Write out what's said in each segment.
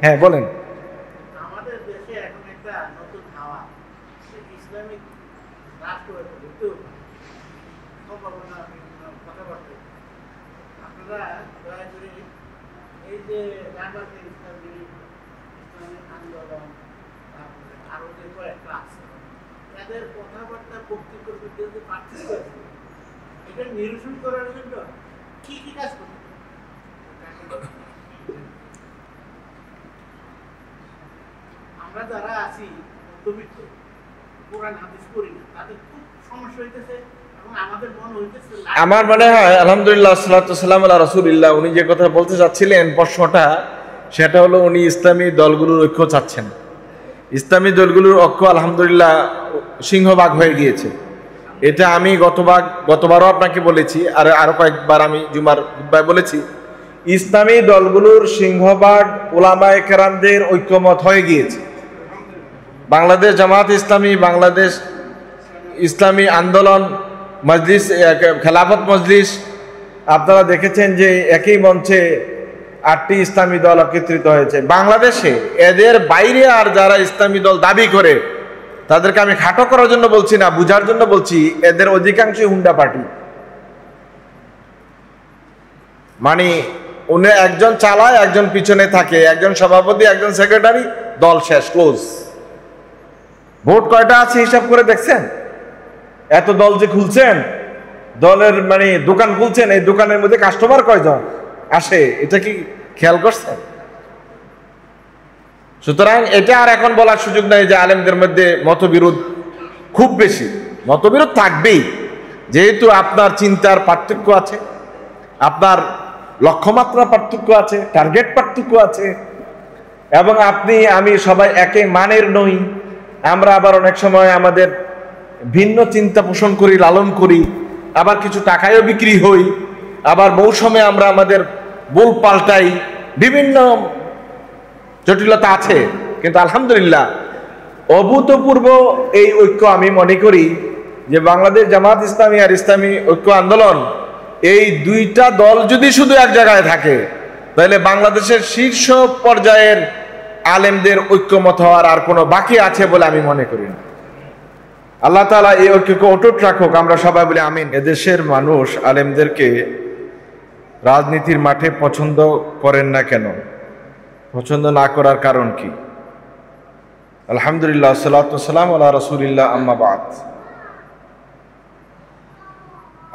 হ্যাঁ বলেন। আমাদের দেশে এখন একটা নতুন হাওয়া, ইসলামিক রাষ্ট্র কিন্তু সম্ভাবনা কথাবার্তা। আপনারা দয়া করে এই যে জামাতে ইসলামী, ইসলামিক আন্দোলন, তারপরে আরো যে কয়েকটা আছে, এদের কথাবার্তা বক্তব্যের মধ্যে যে পার্থক্য আছে, এটা নিরসন করার জন্য কি কি কাজ করতে হবে? আমরা যারা আছি মধ্যবিত্ত, কোরআন হাদিস পড়ি না, তাদের খুব সমস্যা হইতেছে এবং আমাদের মনে হইতেছে আমার মনে হয় আলহামদুলিল্লাহ সাল্লাতু সাল্লাম আলা রাসূলিল্লাহ, উনি যে কথা বলতে চাচ্ছিলেন প্রশ্নটা, সেটা হলো উনি ইসলামী দলগুলোর ঐক্য চাচ্ছেন। ইসলামী দলগুলোর ঐক্য আলহামদুলিল্লাহ সিংহভাগ হয়ে গিয়েছে। এটা আমি গতবারও আপনাকে বলেছি, আর আরো কয়েকবার আমি জুমার খুতবায় বলেছি, ইসলামী দলগুলোর সিংহভাগ উলামায়ে কেরামদের ঐক্যমত হয়ে গিয়েছে। বাংলাদেশ জামাত ইসলামী, বাংলাদেশ ইসলামী আন্দোলন, মজলিস, খেলাফত মজলিস, আপনারা দেখেছেন যে একই মঞ্চে 8টি ইসলামী দল একত্রিত হয়েছে। বাংলাদেশে এদের বাইরে আর যারা ইসলামী দল দাবি করে, তাদেরকে আমি খাটো করার জন্য বলছি না, বুঝার জন্য বলছি, এদের অধিকাংশই হুন্ডা পার্টি। মানে উনি একজন চালায়, একজন পিছনে থাকে, একজন সভাপতি, একজন সেক্রেটারি, দল শেষ, ক্লোজ। ভোট কয়টা আছে হিসাব করে দেখছেন? এত দল যে খুলছেন, দলের মানে দোকান খুলছেন, এই দোকানের মধ্যে কাস্টমার কয়জন আসে, এটা কি খেয়াল করছেন? সুতরাং এটা আর এখন বলার সুযোগ নাই যে আলেমদের মধ্যে মতবিরোধ খুব বেশি। মতবিরোধ থাকবেই, যেহেতু আপনার চিন্তার পার্থক্য আছে, আপনার লক্ষ্যমাত্রা পার্থক্য আছে, টার্গেট পার্থক্য আছে, এবং আপনি আমি সবাই একই মানের নই। আমরা আবার অনেক সময় আমাদের ভিন্ন চিন্তা পোষণ করি, লালন করি, আবার কিছু টাকায়ও বিক্রি হই, আবার মৌসুমে আমরা আমাদের বল পাল্টাই, বিভিন্ন জটিলতা আছে। কিন্তু আলহামদুলিল্লাহ অভূতপূর্ব এই ঐক্য আমি মনে করি যে বাংলাদেশ জামাত ইসলামী আর ইসলামী ঐক্য আন্দোলন, এই দুইটা দল যদি শুধু এক জায়গায় থাকে, তাহলে বাংলাদেশের শীর্ষ পর্যায়ের আলেমদের ঐক্যমত হওয়ার আর কোনো বাকি আছে বলে আমি মনে করি না। আল্লাহ তাআলা এই ঐক্যকে অটুট রাখুক, আমরা সবাই বলি আমিন। এদেশের মানুষ আলেমদেরকে রাজনীতির মাঠে পছন্দ করেন না কেন? পছন্দ না করার কারণ কি? আলহামদুলিল্লাহ, সাল্লাতু সালাম আলা রাসূলিল্লাহ, আম্মা বাদ।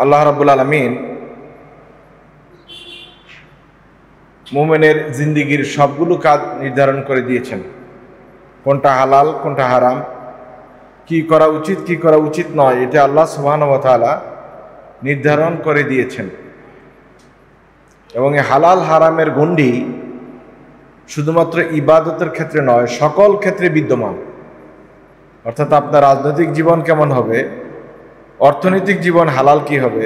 আল্লাহ রাব্বুল আলামিন মুমিনের জিন্দেগির সবগুলো কাজ নির্ধারণ করে দিয়েছেন, কোনটা হালাল কোনটা হারাম, কি করা উচিত কি করা উচিত নয়, এটা আল্লাহ সুবহানাহু ওয়া তাআলা নির্ধারণ করে দিয়েছেন। এবং এই হালাল হারামের গণ্ডি শুধুমাত্র ইবাদতের ক্ষেত্রে নয়, সকল ক্ষেত্রে বিদ্যমান। অর্থাৎ আপনার রাজনৈতিক জীবন কেমন হবে, অর্থনৈতিক জীবন হালাল কি হবে,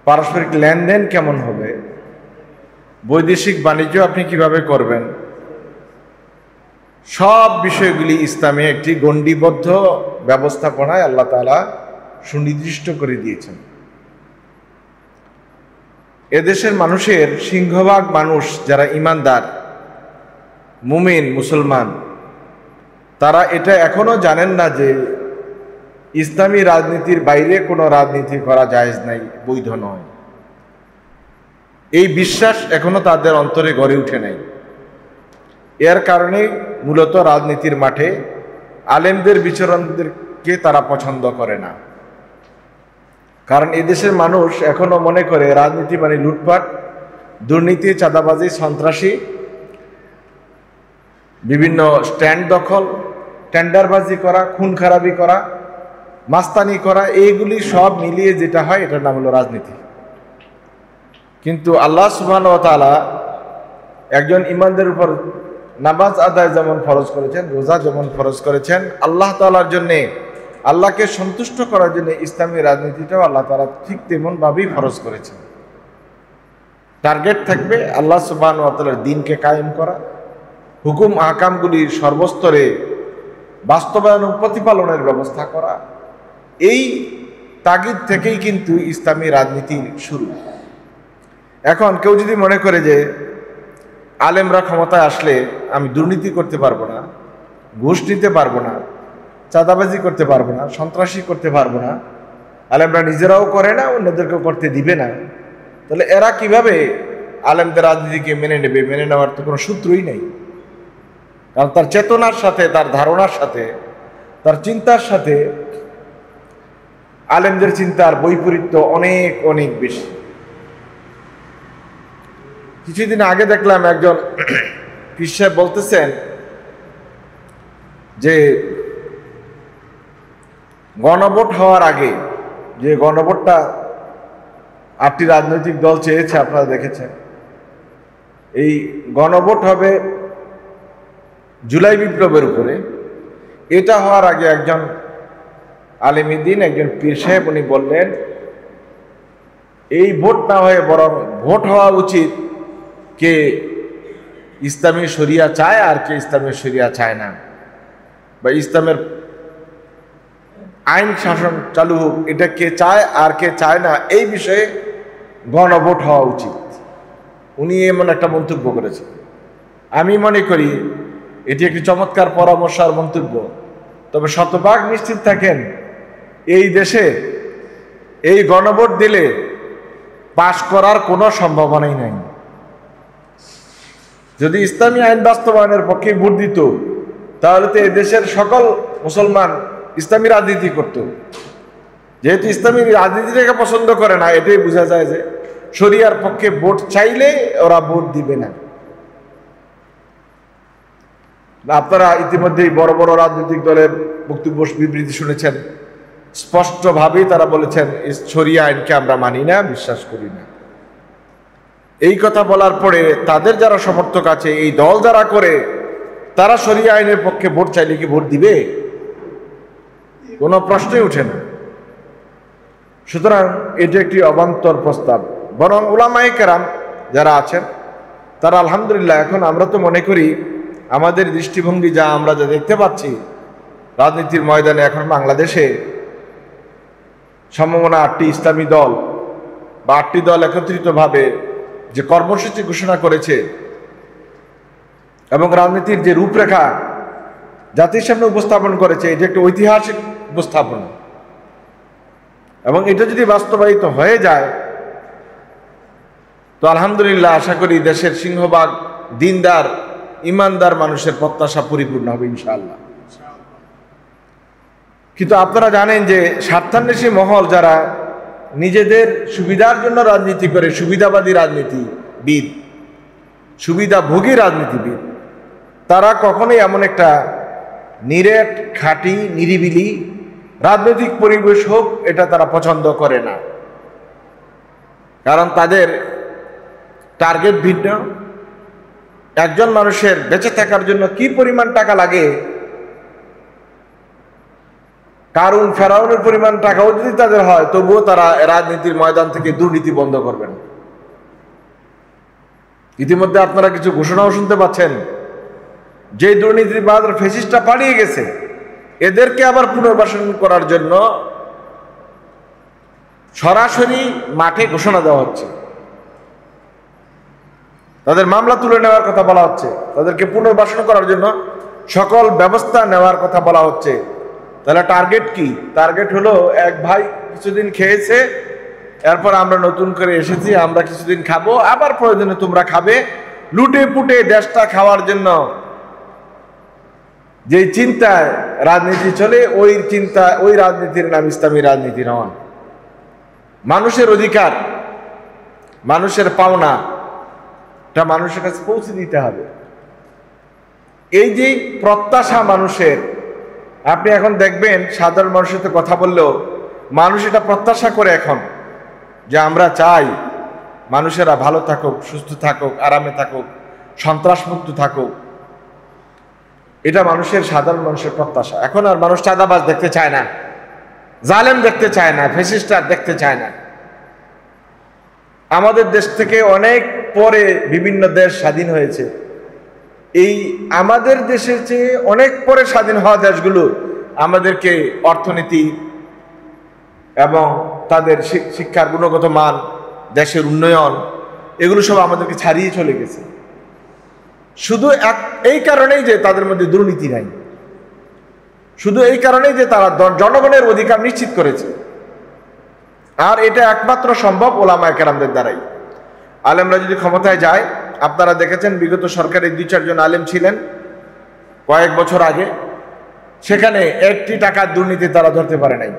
পারস্পরিক লেনদেন কেমন হবে, বৈদেশিক বাণিজ্য আপনি কিভাবে করবেন, সব বিষয়গুলি ইসলামে একটি গণ্ডিবদ্ধ ব্যবস্থাপনায় আল্লাহ তাআলা সুনির্দিষ্ট করে দিয়েছেন। এদেশের মানুষের সিংহভাগ মানুষ যারা ঈমানদার, মুমিন, মুসলমান, তারা এটা এখনো জানেন না যে ইসলামী রাজনীতির বাইরে কোনো রাজনীতি করা জায়েজ নাই, বৈধ নয়। এই বিশ্বাস এখনো তাদের অন্তরে গড়ে উঠে নাই। এর কারণে মূলত রাজনীতির মাঠে আলেমদের বিচরণদেরকে তারা পছন্দ করে না। কারণ এদেশের মানুষ এখনো মনে করে রাজনীতি মানে লুটপাট, দুর্নীতি, চাঁদাবাজি, সন্ত্রাসী, বিভিন্ন স্ট্যান্ড দখল, টেন্ডারবাজি করা, খুন খারাপি করা, মাস্তানি করা, এইগুলি সব মিলিয়ে যেটা হয় এটার নাম হলো রাজনীতি। কিন্তু আল্লাহ সুবহানাহু ওয়া তাআলা একজন ঈমানদারের উপর নামাজ আদায় যেমন ফরজ করেছেন, রোজা যেমন ফরজ করেছেন, আল্লাহ তাআলার জন্যে, আল্লাহকে সন্তুষ্ট করার জন্য ইসলামী রাজনীতিটাও আল্লাহ তাআলা ঠিক তেমন ভাবেই ফরজ করেছেন। টার্গেট থাকবে আল্লাহ সুবহানাহু ওয়া তাআলার দ্বীনকে কায়েম করা, হুকুম আহকামগুলির সর্বস্তরে বাস্তবায়ন ও প্রতিপালনের ব্যবস্থা করা। এই তাগিদ থেকেই কিন্তু ইসলামী রাজনীতির শুরু। এখন কেউ যদি মনে করে যে আলেমরা ক্ষমতায় আসলে আমি দুর্নীতি করতে পারবো না, ঘুষ নিতে পারবো না, চাঁদাবাজি করতে পারবো না, সন্ত্রাসী করতে পারবো না, আলেমরা নিজেরাও করে না, অন্যদেরকেও করতে দিবে না, তাহলে এরা কিভাবে আলেমদের রাজনীতিকে মেনে নেবে? মেনে নেওয়ার তো কোনো সূত্রই নেই। কারণ তার চেতনার সাথে, তার ধারণার সাথে, তার চিন্তার সাথে আলেমদের চিন্তার বৈপরীত্য অনেক অনেক বেশি। কিছুদিন আগে দেখলাম একজন পীর সাহেব বলতেছেন যে গণভোট হওয়ার আগে, যে গণভোটটা 8টি রাজনৈতিক দল চেয়েছে, আপনারা দেখেছেন, এই গণভোট হবে জুলাই বিপ্লবের উপরে। এটা হওয়ার আগে একজন আলেমীদ্দিন, একজন পীর সাহেব, উনি বললেন এই ভোট না হয়ে বরং ভোট হওয়া উচিত কে ইসলামী শরিয়া চায় আর কে ইসলামী শরিয়া চায় না, বা ইসলামের আইন শাসন চালু হোক, এটা কে চায় আর কে চায় না, এই বিষয়ে গণভোট হওয়া উচিত। উনি এমন একটা মন্তব্য করেছেন। আমি মনে করি এটি একটি চমৎকার পরামর্শ আর মন্তব্য। তবে শতভাগ নিশ্চিত থাকেন, এই দেশে এই গণভোট দিলে পাশ করার কোনো সম্ভাবনাই নাই। যদি ইসলামী আইন বাস্তবায়নের পক্ষে ভোট দিত, তাহলে তো এই দেশের সকল মুসলমান ইসলামী রাজনীতি করত। যেহেতু ইসলামী রাজনীতিটাকে পছন্দ করে না, এটাই বোঝা যায় যে শরিয়ার পক্ষে ভোট চাইলে ওরা ভোট দিবে না। আপনারা ইতিমধ্যেই বড় বড় রাজনৈতিক দলের বক্তব্য, বিবৃতি শুনেছেন। স্পষ্টভাবেই তারা বলেছেন শরিয়া আইনকে আমরা মানি না, বিশ্বাস করি না। এই কথা বলার পরে তাদের যারা সমর্থক আছে, এই দল যারা করে, তারা শরিয়া আইনের পক্ষে ভোট চাইলে কি ভোট দিবে? কোনো প্রশ্নই উঠে না। সুতরাং এটি একটি অবান্তর প্রস্তাব। বরং উলামায়ে কেরাম যারা আছেন তারা আলহামদুলিল্লাহ, এখন আমরা তো মনে করি আমাদের দৃষ্টিভঙ্গি যা আমরা যা দেখতে পাচ্ছি রাজনীতির ময়দানে, এখন বাংলাদেশে সম্ভাবনা 8টি ইসলামী দল বা 8টি দল একত্রিতভাবে যে কর্মসূচি ঘোষণা করেছে এবং রাজনীতির যে রূপরেখা জাতির সামনে উপস্থাপন করেছে, এটি একটি ঐতিহাসিক উপস্থাপনা। এবং এটা যদি বাস্তবায়িত হয়ে যায় তো আলহামদুলিল্লাহ আশা করি দেশের সিংহভাগ দিনদার ইমানদার মানুষের প্রত্যাশা পরিপূর্ণ হবে ইনশাআল্লাহ। কিন্তু আপনারা জানেন যে স্বার্থান্বেষী মহল যারা নিজেদের সুবিধার জন্য রাজনীতি করে, সুবিধাবাদী রাজনীতিবিদ, সুবিধাভোগী রাজনীতিবিদ, তারা কখনোই এমন একটা নিরেট, খাঁটি, নিরিবিলি রাজনৈতিক পরিবেশ হোক, এটা তারা পছন্দ করে না। কারণ তাদের টার্গেট ভিন্ন। একজন মানুষের বেঁচে থাকার জন্য কি পরিমাণ টাকা লাগে, কারুন ফেরাউনের পরিমাণ টাকাও যদি তাদের হয়, তবুও তারা রাজনীতির ময়দান থেকে দুর্নীতি বন্ধ করবেন। ইতিমধ্যে আপনারা কিছু ঘোষণাও শুনতে পাচ্ছেন, যে দুর্নীতিবাদ ফ্যাসিস্টরা পালিয়ে গেছে, এদেরকে আবার পুনর্বাসন করার জন্য সরাসরি মাঠে ঘোষণা দেওয়া হচ্ছে। তাদের মামলা তুলে নেওয়ার কথা বলা হচ্ছে, তাদেরকে পুনর্বাসন করার জন্য সকল ব্যবস্থা নেওয়ার কথা বলা হচ্ছে। তাহলে টার্গেট কি? টার্গেট হলো, এক ভাই কিছুদিন খেয়েছে, এরপর আমরা নতুন করে এসেছি, আমরা কিছুদিন খাবো, আবার প্রয়োজনে তোমরা খাবে। লুটে পুটে দেশটা খাওয়ার জন্য যে চিন্তায় রাজনীতি চলে, ওই চিন্তা, ওই রাজনীতির নাম ইসলামী রাজনীতি নয়। মানুষের অধিকার, মানুষের পাওনা, এটা মানুষের কাছে পৌঁছে দিতে হবে। এই যে প্রত্যাশা মানুষের, আপনি এখন দেখবেন সাধারণ মানুষের সাথে কথা বললেও মানুষ এটা প্রত্যাশা করে এখন, যে আমরা চাই মানুষেরা ভালো থাকুক, সুস্থ থাকুক, আরামে থাকুক, সন্ত্রাসমুক্ত থাকুক। এটা মানুষের, সাধারণ মানুষের প্রত্যাশা। এখন আর মানুষ চাঁদাবাজ দেখতে চায় না, জালেম দেখতে চায় না, ফ্যাসিস্টার দেখতে চায় না। আমাদের দেশ থেকে অনেক পরে বিভিন্ন দেশ স্বাধীন হয়েছে। এই আমাদের দেশের চেয়ে অনেক পরে স্বাধীন হওয়া দেশগুলো আমাদেরকে অর্থনীতি এবং তাদের শিক্ষার গুণগত মান, দেশের উন্নয়ন, এগুলো সব আমাদেরকে ছাড়িয়ে চলে গেছে। শুধু এই কারণেই যে তাদের মধ্যে দুর্নীতি নাই, শুধু এই কারণেই যে তারা জনগণের অধিকার নিশ্চিত করেছে। আর এটা একমাত্র সম্ভব ওলামায়ে কেরামদের দ্বারাই। আলেমরা যদি ক্ষমতায় যায়, আপনারা দেখেছেন বিগত সরকারে 2-4 জন আলেম ছিলেন কয়েক বছর আগে, সেখানে একটি টাকার দুর্নীতি তারা ধরতে পারে নাই।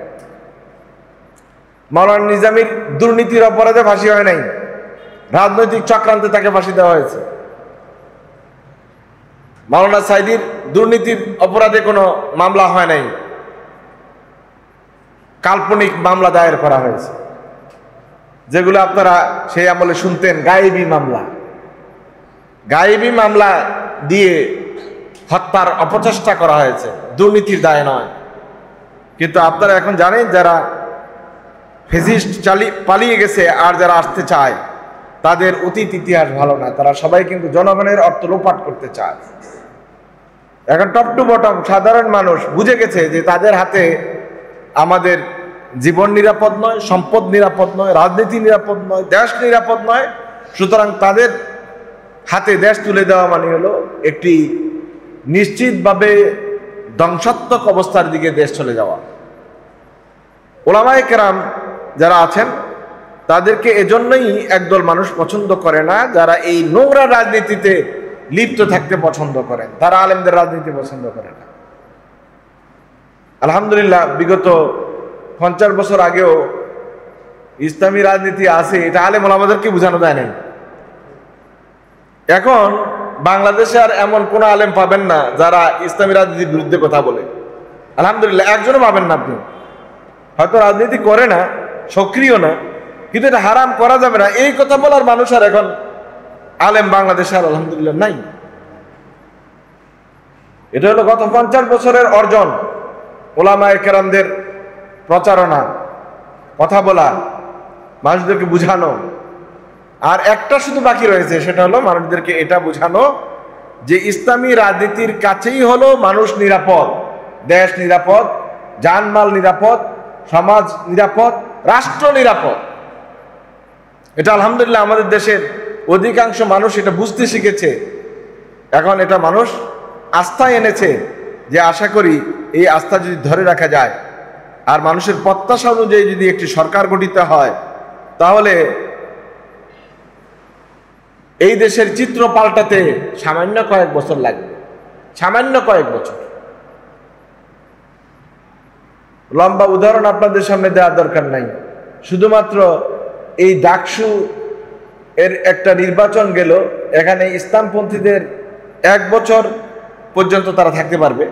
মাওলানা নিজামীর দুর্নীতির অপরাধে ফাঁসি হয় নাই, রাজনৈতিক চক্রান্তে তাকে ফাঁসি দেওয়া হয়েছে। মাওলানা সাইদির দুর্নীতির অপরাধে কোনো মামলা হয় নাই, কাল্পনিক মামলা দায়ের করা হয়েছে, যেগুলো আপনারা সেই আমলে শুনতেন গায়েবী মামলা। গায়েবী মামলা দিয়ে হত্যার অপচেষ্টা করা হয়েছে, দুর্নীতির দায় নয়। কিন্তু আপনারা এখন জানেন যারা ফেসিস্ট পালিয়ে গেছে আর যারা আসতে চায় তাদের অতীত ইতিহাস ভালো না, তারা সবাই কিন্তু জনগণের অর্থ লোপাট করতে চায়। এখন টপ টু বটম সাধারণ মানুষ বুঝে গেছে যে তাদের হাতে আমাদের জীবন নিরাপদ নয়, সম্পদ নিরাপদ নয়, রাজনীতি নিরাপদ নয়, দেশ নিরাপদ নয়। সুতরাং তাদের হাতে দেশ তুলে দেওয়া মানে হলো একটি নিশ্চিতভাবে ধ্বংসাত্মক অবস্থার দিকে দেশ চলে যাওয়া। ওলামায়ে কেরাম যারা আছেন তাদেরকে এজন্যই একদল মানুষ পছন্দ করে না, যারা এই নোংরা রাজনীতিতে লিপ্ত থাকতে পছন্দ করেন, তারা আলেমদের রাজনীতি পছন্দ করে না। আলহামদুলিল্লাহ বিগত 50 বছর আগেও ইসলামী রাজনীতি আছে, এটা আলেম ওলামাদেরকে বোঝানো যায় নাই। এখন বাংলাদেশে আর এমন কোন আলেম পাবেন না যারা ইসলামী রাজনীতির বিরুদ্ধে কথা বলে। আলহামদুলিল্লাহ একজনও পাবেন না। আপনি হয়তো রাজনীতি করে না, সক্রিয় না, কিন্তু এটা হারাম করা যাবে না এই কথা বলার মানুষ আর এখন আলেম বাংলাদেশে আর আলহামদুলিল্লাহ নাই। এটা হলো গত 50 বছরের অর্জন, ওলামায়ে কেরামদের প্রচারণা, কথা বলা, মানুষদেরকে বুঝানো। আর একটা শুধু বাকি রয়েছে, সেটা হলো মানুষদেরকে এটা বুঝানো যে ইসলামী রাজনীতির কাছেই হলো মানুষ নিরাপদ, দেশ নিরাপদ, জানমাল নিরাপদ, সমাজ নিরাপদ, রাষ্ট্র নিরাপদ। এটা আলহামদুলিল্লাহ আমাদের দেশের অধিকাংশ মানুষ এটা বুঝতে শিখেছে। এখন এটা মানুষ আস্থা এনেছে, যে আশা করি এই আস্থা যদি ধরে রাখা যায় আর মানুষের প্রত্যাশা অনুযায়ী যদি একটি সরকার গঠিত হয়, তাহলে এই দেশের চিত্র পাল্টাতে সামান্য কয়েক বছর লাগবে, সামান্য কয়েক বছর। লম্বা উদাহরণ আপনাদের সামনে দেওয়ার দরকার নাই, শুধুমাত্র এই ডাকসু এর একটা নির্বাচন গেল, এখানে ইসলামপন্থীদের 1 বছর পর্যন্ত তারা থাকতে পারবে,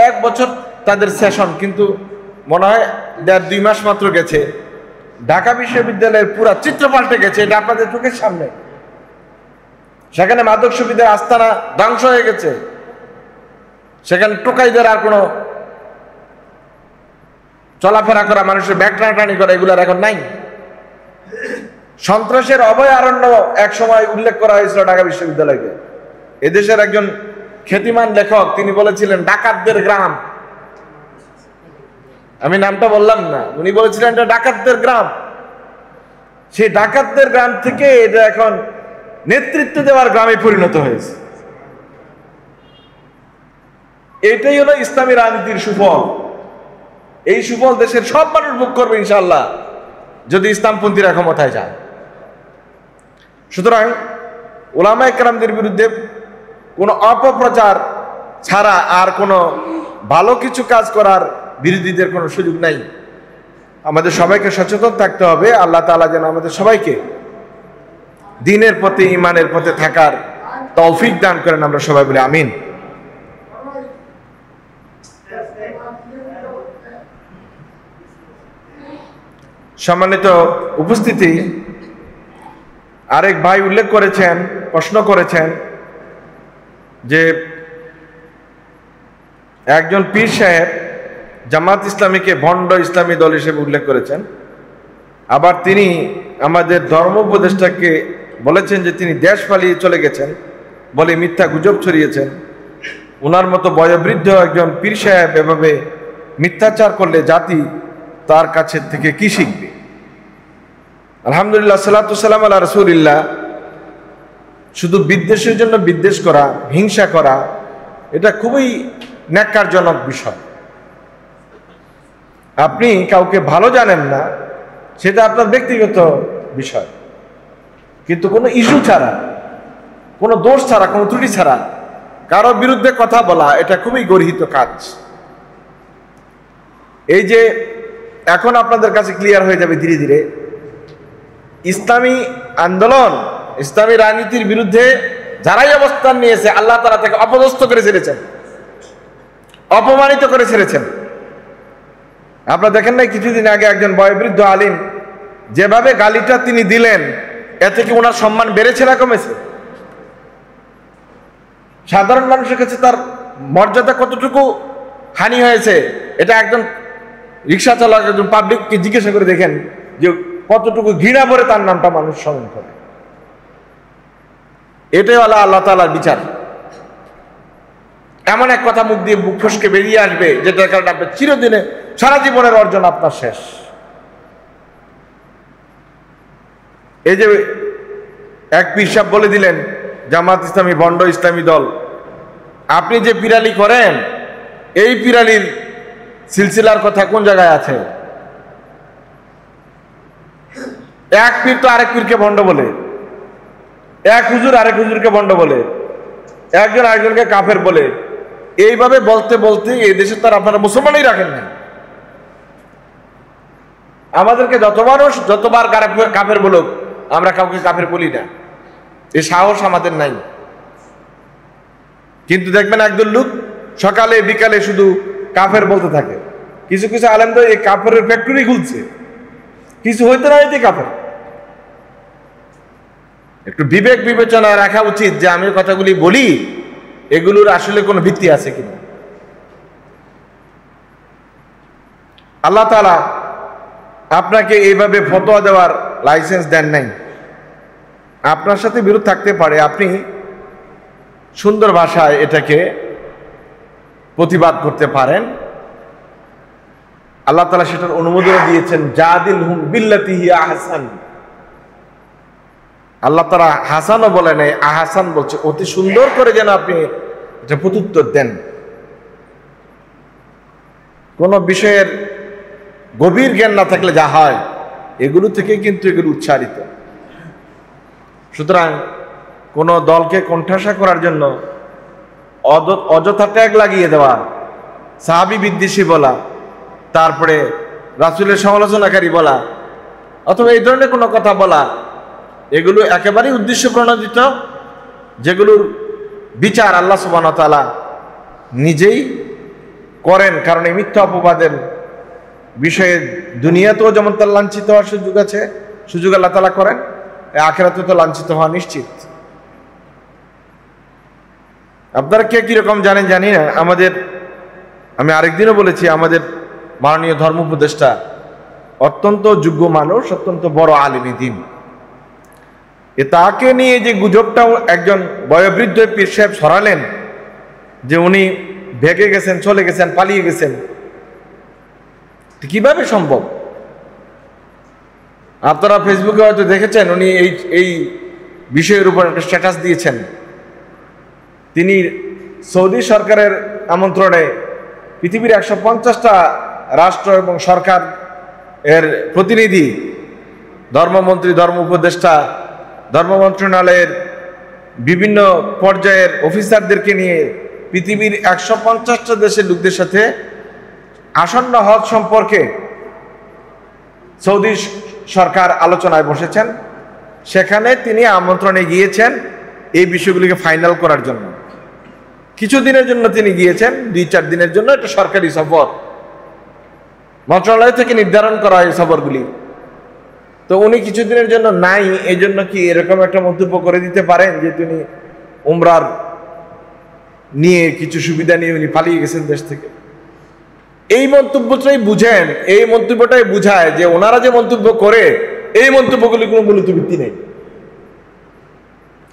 1 বছর তাদের সেশন, কিন্তু মনে হয় 1.5-2 মাস মাত্র গেছে, ঢাকা বিশ্ববিদ্যালয়ের পুরা চিত্র পাল্টে গেছে। এটা আপনাদের চোখের সামনে। সেখানে মাদক সুবিধার আস্তানা ধ্বংস হয়ে গেছে, সেখানে টোকাইদের আর কোনো চলাফেরা করা, মানুষের ব্যাগ টানাটানি করা, এগুলার এখন নাই। সন্ত্রাসের অভয়ারণ্য এক সময় উল্লেখ করা হয়েছিল ঢাকা বিশ্ববিদ্যালয়কে। এদেশের একজন খ্যাতিমান লেখক তিনি বলেছিলেন ডাকাতদের গ্রাম। আমি নামটা বললাম না, উনি বলেছিলেন এটা ডাকাতদের গ্রাম। সেই ডাকাতদের গ্রাম থেকে এটা এখন নেতৃত্ব দেওয়ার গ্রামে পরিণত হয়েছে। এটাই হলো ইসলামী রাজনীতির সুফল। এই সুফল দেশের সব মানুষ ভোগ করবে ইনশাআল্লাহ, যদি ইসলামপন্থীরা ক্ষমতায় যায়। সুতরাং ওলামায়ে কেরামদের বিরুদ্ধে কোনো অপপ্রচার ছাড়া আর কোনো ভালো কিছু কাজ করার বিরোধীদের কোনো সুযোগ নাই। আমাদের সবাইকে সচেতন থাকতে হবে। আল্লাহ তাআলা যেন আমাদের সবাইকে দ্বীনের পথে, ঈমানের পথে থাকার তৌফিক দান করেন। আমরা সবাই বলি আমিন। সম্মানিত উপস্থিতি, আরেক ভাই উল্লেখ করেছেন, প্রশ্ন করেছেন যে একজন পীর সাহেব জামাত ইসলামীকে ভণ্ড ইসলামী দল হিসেবে উল্লেখ করেছেন। আবার তিনি আমাদের ধর্ম উপদেষ্টাকে বলেছেন যে তিনি দেশ পালিয়ে চলে গেছেন বলে মিথ্যা গুজব ছড়িয়েছেন। ওনার মতো বয়োবৃদ্ধ একজন পীর সাহেব এভাবে মিথ্যাচার করলে জাতি তার কাছে থেকে কি শিখবে? আলহামদুলিল্লাহ, সালাতু সালাম আলা রাসূলিল্লাহ। শুধু বিদ্বেষের জন্য বিদ্বেষ করা, হিংসা করা, এটা খুবই ন্যাক্কারজনক বিষয়। আপনি কাউকে ভালো জানেন না, সেটা আপনার ব্যক্তিগত বিষয়, কিন্তু কোনো ইস্যু ছাড়া, কোনো দোষ ছাড়া, কোনো ত্রুটি ছাড়া কারো বিরুদ্ধে কথা বলা, এটা খুবই গর্হিত কাজ। এই যে এখন আপনাদের কাছে ক্লিয়ার হয়ে যাবে ধীরে ধীরে, ইসলামী আন্দোলন, ইসলামী রাজনীতির বিরুদ্ধে যারাই অবস্থান নিয়েছে, আল্লাহ তাআলা তাকে অপদস্থ করে ছেড়েছেন, অপমানিত করে ছেড়েছেন। আপনারা দেখেন নাই কিছুদিন আগে একজন বয়োবৃদ্ধ আলিম যেভাবে গালিটা তিনি দিলেন, এতে কি ওনার সম্মান বেড়েছে না কমেছে? সাধারণ মানুষের কাছে তার মর্যাদা কতটুকু হানি হয়েছে, এটা একজন রিক্সা চালক, একজন পাবলিককে জিজ্ঞাসা করে দেখেন যে কতটুকু ঘৃণা ভরে তার নামটা মানুষ স্মরণ করে। এটাই হলো আল্লাহ তাআলার বিচার। এমন এক কথা মুখ দিয়ে বুক ফসকে বেরিয়ে আসবে যেটার কারণে আপনার চিরদিনে, সারা জীবনের অর্জন আপনার শেষ। এই যে এক পীর সাহেব বলে দিলেন জামাত ইসলামী ভণ্ড ইসলামী দল, আপনি যে পিরালি করেন, এই পিরালির সিলসিলার কথা কোন জায়গায় আছে? এক পীর তো আরেক পীরকে ভণ্ড বলে, এক হুজুর আরেক হুজুরকে ভণ্ড বলে, একজন আরেকজনকে কাফের বলে। এইভাবে বলতে বলতে এই দেশে তার আপনারা মুসলমানই রাখেন না। আমাদেরকে যতবার কাফের বলুক, আমরা কাউকে কাফের বলি না, এই সাহস আমাদের নাই। কিন্তু দেখবেন একদল লোক সকালে বিকালে শুধু কাফের বলতে থাকে। কিছু কিছু আলেম তো এই কাফের ফ্যাক্টরি খুলছে, কিছু হইতে না হইতে কাফের। একটু বিবেক বিবেচনা রাখা উচিত যে আমি কথাগুলি বলি, এগুলোর আসলে কোনো ভিত্তি আছে কিনা। আল্লাহ তাআলা আপনাকে এইভাবে ফতোয়া দেওয়ার লাইসেন্স দেন নাই। আপনার সাথে বিরোধ থাকতে পারে, আপনি সুন্দর ভাষায় এটাকে প্রতিবাদ করতে পারেন। আল্লাহ তাআলা সেটার অনুমোদন দিয়েছেন, জাদিলহুম বিল্লাতি হিয়া আহসান। আল্লাহ তাআলা হাসানও বলে নাই, আহসান বলছে, অতি সুন্দর করে যেন আপনি এটা প্রত্যুত্তর দেন। কোন বিষয়ের গভীর জ্ঞান না থাকলে যা হয়, এগুলো থেকে কিন্তু এগুলো উচ্চারিত। সুতরাং কোন দলকে কোণঠাসা করার জন্য অযথা ট্যাগ লাগিয়ে দেওয়া, সাহাবী বিদ্বেষী বলা, তারপরে রাসূলের সমালোচনাকারী বলা, অথবা এই ধরনের কোনো কথা বলা, এগুলো একেবারেই উদ্দেশ্য প্রণোদিত, যেগুলোর বিচার আল্লাহ সুবহানাহু ওয়া তাআলা নিজেই করেন। কারণ এই মিথ্যা অপবাদের বিষয়ে দুনিয়াতেও যেমন তার লাঞ্ছিত হওয়ার সুযোগ আল্লাহ তাআলা করেন, আখিরাতে তো লাঞ্ছিত হওয়া নিশ্চিত। আপনারা কে কিরকম জানেন জানি না, আমি আরেকদিনও বলেছি, আমাদের মাননীয় ধর্ম উপদেষ্টা অত্যন্ত যোগ্য মানুষ, অত্যন্ত বড় আলিমী দ্বীন। তাকে নিয়ে যে গুজবটা একজন বয়োবৃদ্ধ পীর সাহেব ছড়ালেন যে উনি ভেগে গেছেন, চলে গেছেন, পালিয়ে গেছেন, কিভাবে সম্ভব? আপনারা ফেসবুকে হয়তো দেখেছেন, উনি এই বিষয়ের উপর একটা স্ট্যাটাস দিয়েছেন। তিনি সৌদি সরকারের আমন্ত্রণে পৃথিবীর 150টা রাষ্ট্র এবং সরকার এর প্রতিনিধি, ধর্মমন্ত্রী, ধর্ম উপদেষ্টা, ধর্ম মন্ত্রণালয়ের বিভিন্ন পর্যায়ের অফিসারদেরকে নিয়ে পৃথিবীর 150টা দেশের লোকদের সাথে আসন্ন হজ সম্পর্কে সৌদি সরকার আলোচনায় বসেছেন। সেখানে তিনি আমন্ত্রণে গিয়েছেন এই বিষয়গুলিকে ফাইনাল করার জন্য। কিছুদিনের জন্য তিনি গিয়েছেন, 2-4 দিনের জন্য, এটা সরকারি সফর, মন্ত্রণালয় থেকে নির্ধারণ করা হয় সফরগুলি। তো উনি কিছুদিনের জন্য নাই, এই জন্য কি এরকম একটা মন্তব্য করে দিতে পারেন যে তিনি উমরার নিয়ে কিছু সুবিধা নিয়ে উনি পালিয়ে গেছেন দেশ থেকে? এই মন্তব্যটাই বুঝেন, এই মন্তব্যটাই বুঝায় যে ওনারা যে মন্তব্য করে, এই মন্তব্যগুলি কোনো মূলত ভিত্তি নেই।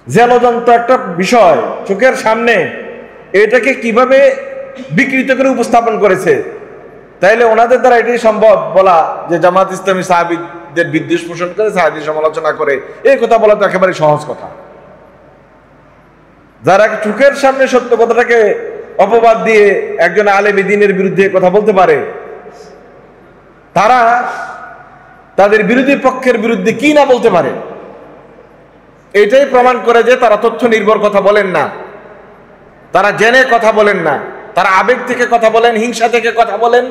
জলজন্ত একটা বিষয় চোখের সামনে, এটাকে কিভাবে বিকৃত করে উপস্থাপন করেছে। তাইলে ওনাদের দ্বারা এটাই সম্ভব বলা যে জামাত ইসলামী সাহাবীদের বিদ্বেষ পোষণ করে, সাহাবীদের সমালোচনা করে, এই কথা বলা তো একেবারে সহজ কথা। যারা চোখের সামনে সত্য কথাটাকে অপবাদ দিয়ে একজন আলেমী দ্বীনের বিরুদ্ধে কথা বলতে পারে, তারা তাদের বিরোধী পক্ষের বিরুদ্ধে কি না বলতে পারে, এটাই প্রমাণ করে যে তারা তথ্য নির্ভর কথা বলেন না, তারা জেনে কথা বলেন না, তারা আবেগ থেকে কথা বলেন, হিংসা থেকে কথা বলেন,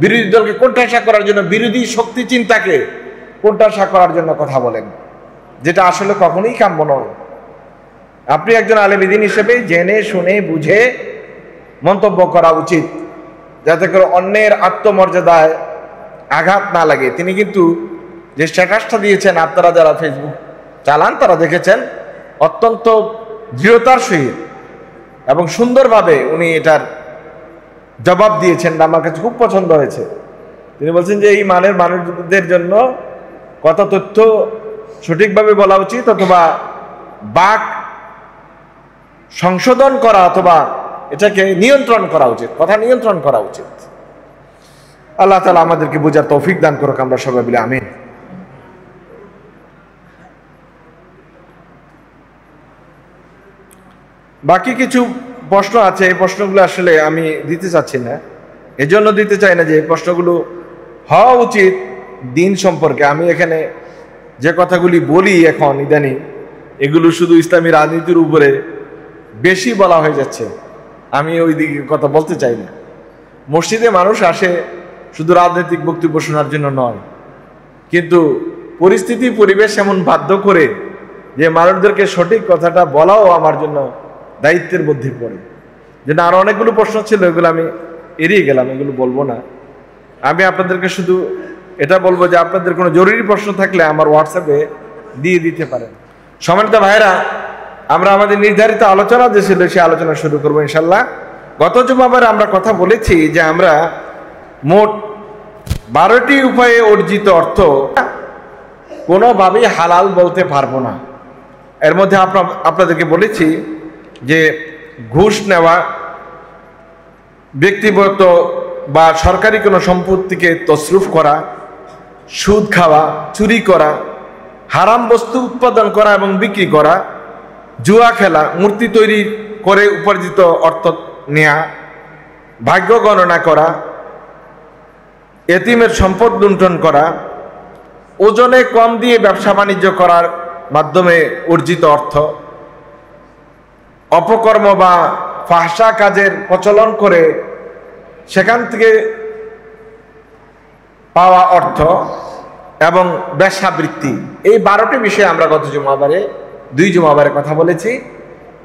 বিরোধী দলকে কোণঠাসা করার জন্য, বিরোধী শক্তি চিন্তাকে কোণঠাসা করার জন্য কথা বলেন, যেটা আসলে কখনোই কাম্য নয়। আপনি একজন আলেমী দ্বীন হিসেবে জেনে শুনে বুঝে মন্তব্য করা উচিত, যাতে করে অন্যের আত্মমর্যাদায় আঘাত না লাগে। তিনি কিন্তু যে স্ট্যাটাসটা দিয়েছেন, আপনারা যারা ফেসবুক চালান তারা দেখেছেন, অত্যন্ত দৃঢ়তার সহিত এবং সুন্দরভাবে উনি এটার জবাব দিয়েছেন, আমার কাছে খুব পছন্দ হয়েছে। তিনি বলছেন যে এই মানের মানুষদের জন্য কত তথ্য সঠিকভাবে বলা উচিত, অথবা বাক সংশোধন করা, অথবা এটাকে নিয়ন্ত্রণ করা উচিত, কথা নিয়ন্ত্রণ করা উচিত। আল্লাহ তাআলা আমাদেরকে বোঝার তৌফিক দান করুক, আমরা সবাই বলি আমিন। বাকি কিছু প্রশ্ন আছে, এই প্রশ্নগুলো আসলে আমি দিতে চাচ্ছি না, এজন্য দিতে চাই না যে এই প্রশ্নগুলো হওয়া উচিত দিন সম্পর্কে। আমি এখানে যে কথাগুলি বলি এখন ইদানিং, এগুলো শুধু ইসলামী রাজনীতির উপরে বেশি বলা হয়ে যাচ্ছে, আমি ওই দিকে কথা বলতে চাই না। মসজিদে মানুষ আসে শুধু রাজনৈতিক বক্তব্য শোনার জন্য নয়, কিন্তু পরিস্থিতি পরিবেশ এমন বাধ্য করে যে মানুষদেরকে সঠিক কথাটা বলাও আমার জন্য দায়িত্বের মধ্যে পড়ে। যেটা আরো অনেকগুলো প্রশ্ন ছিল, এগুলো আমি এড়িয়ে গেলাম, এগুলো বলবো না। আমি আপনাদেরকে শুধু এটা বলবো যে আপনাদের কোনো জরুরি প্রশ্ন থাকলে আমার হোয়াটসঅ্যাপে দিয়ে দিতে পারেন। সম্মানিত ভাইরা, আমরা আমাদের নির্ধারিত আলোচনা যে ছিল সেই আলোচনা শুরু করবো ইনশাল্লাহ। গত জুমাবার আমরা কথা বলেছি যে আমরা মোট 12টি উপায়ে অর্জিত অর্থ কোনোভাবেই হালাল বলতে পারবো না। এর মধ্যে আপনাদেরকে বলেছি যে ঘুষ নেওয়া, ব্যক্তিগত বা সরকারি কোনো সম্পত্তিকে তসরুফ করা, সুদ খাওয়া, চুরি করা, হারাম বস্তু উৎপাদন করা এবং বিক্রি করা, জুয়া খেলা, মূর্তি তৈরি করে উপার্জিত অর্থ নেয়া, ভাগ্য গণনা করা, এতিমের সম্পদ লুণ্ঠন করা, ওজনে কম দিয়ে ব্যবসা বাণিজ্য করার মাধ্যমে অর্জিত অর্থ, অপকর্ম বা ফাহশা কাজের প্রচলন করে সেখান থেকে পাওয়া অর্থ এবং বেশ্যাবৃত্তি। এই 12টি বিষয়ে আমরা গত জুমাবারে 2 জুমাবারে কথা বলেছি।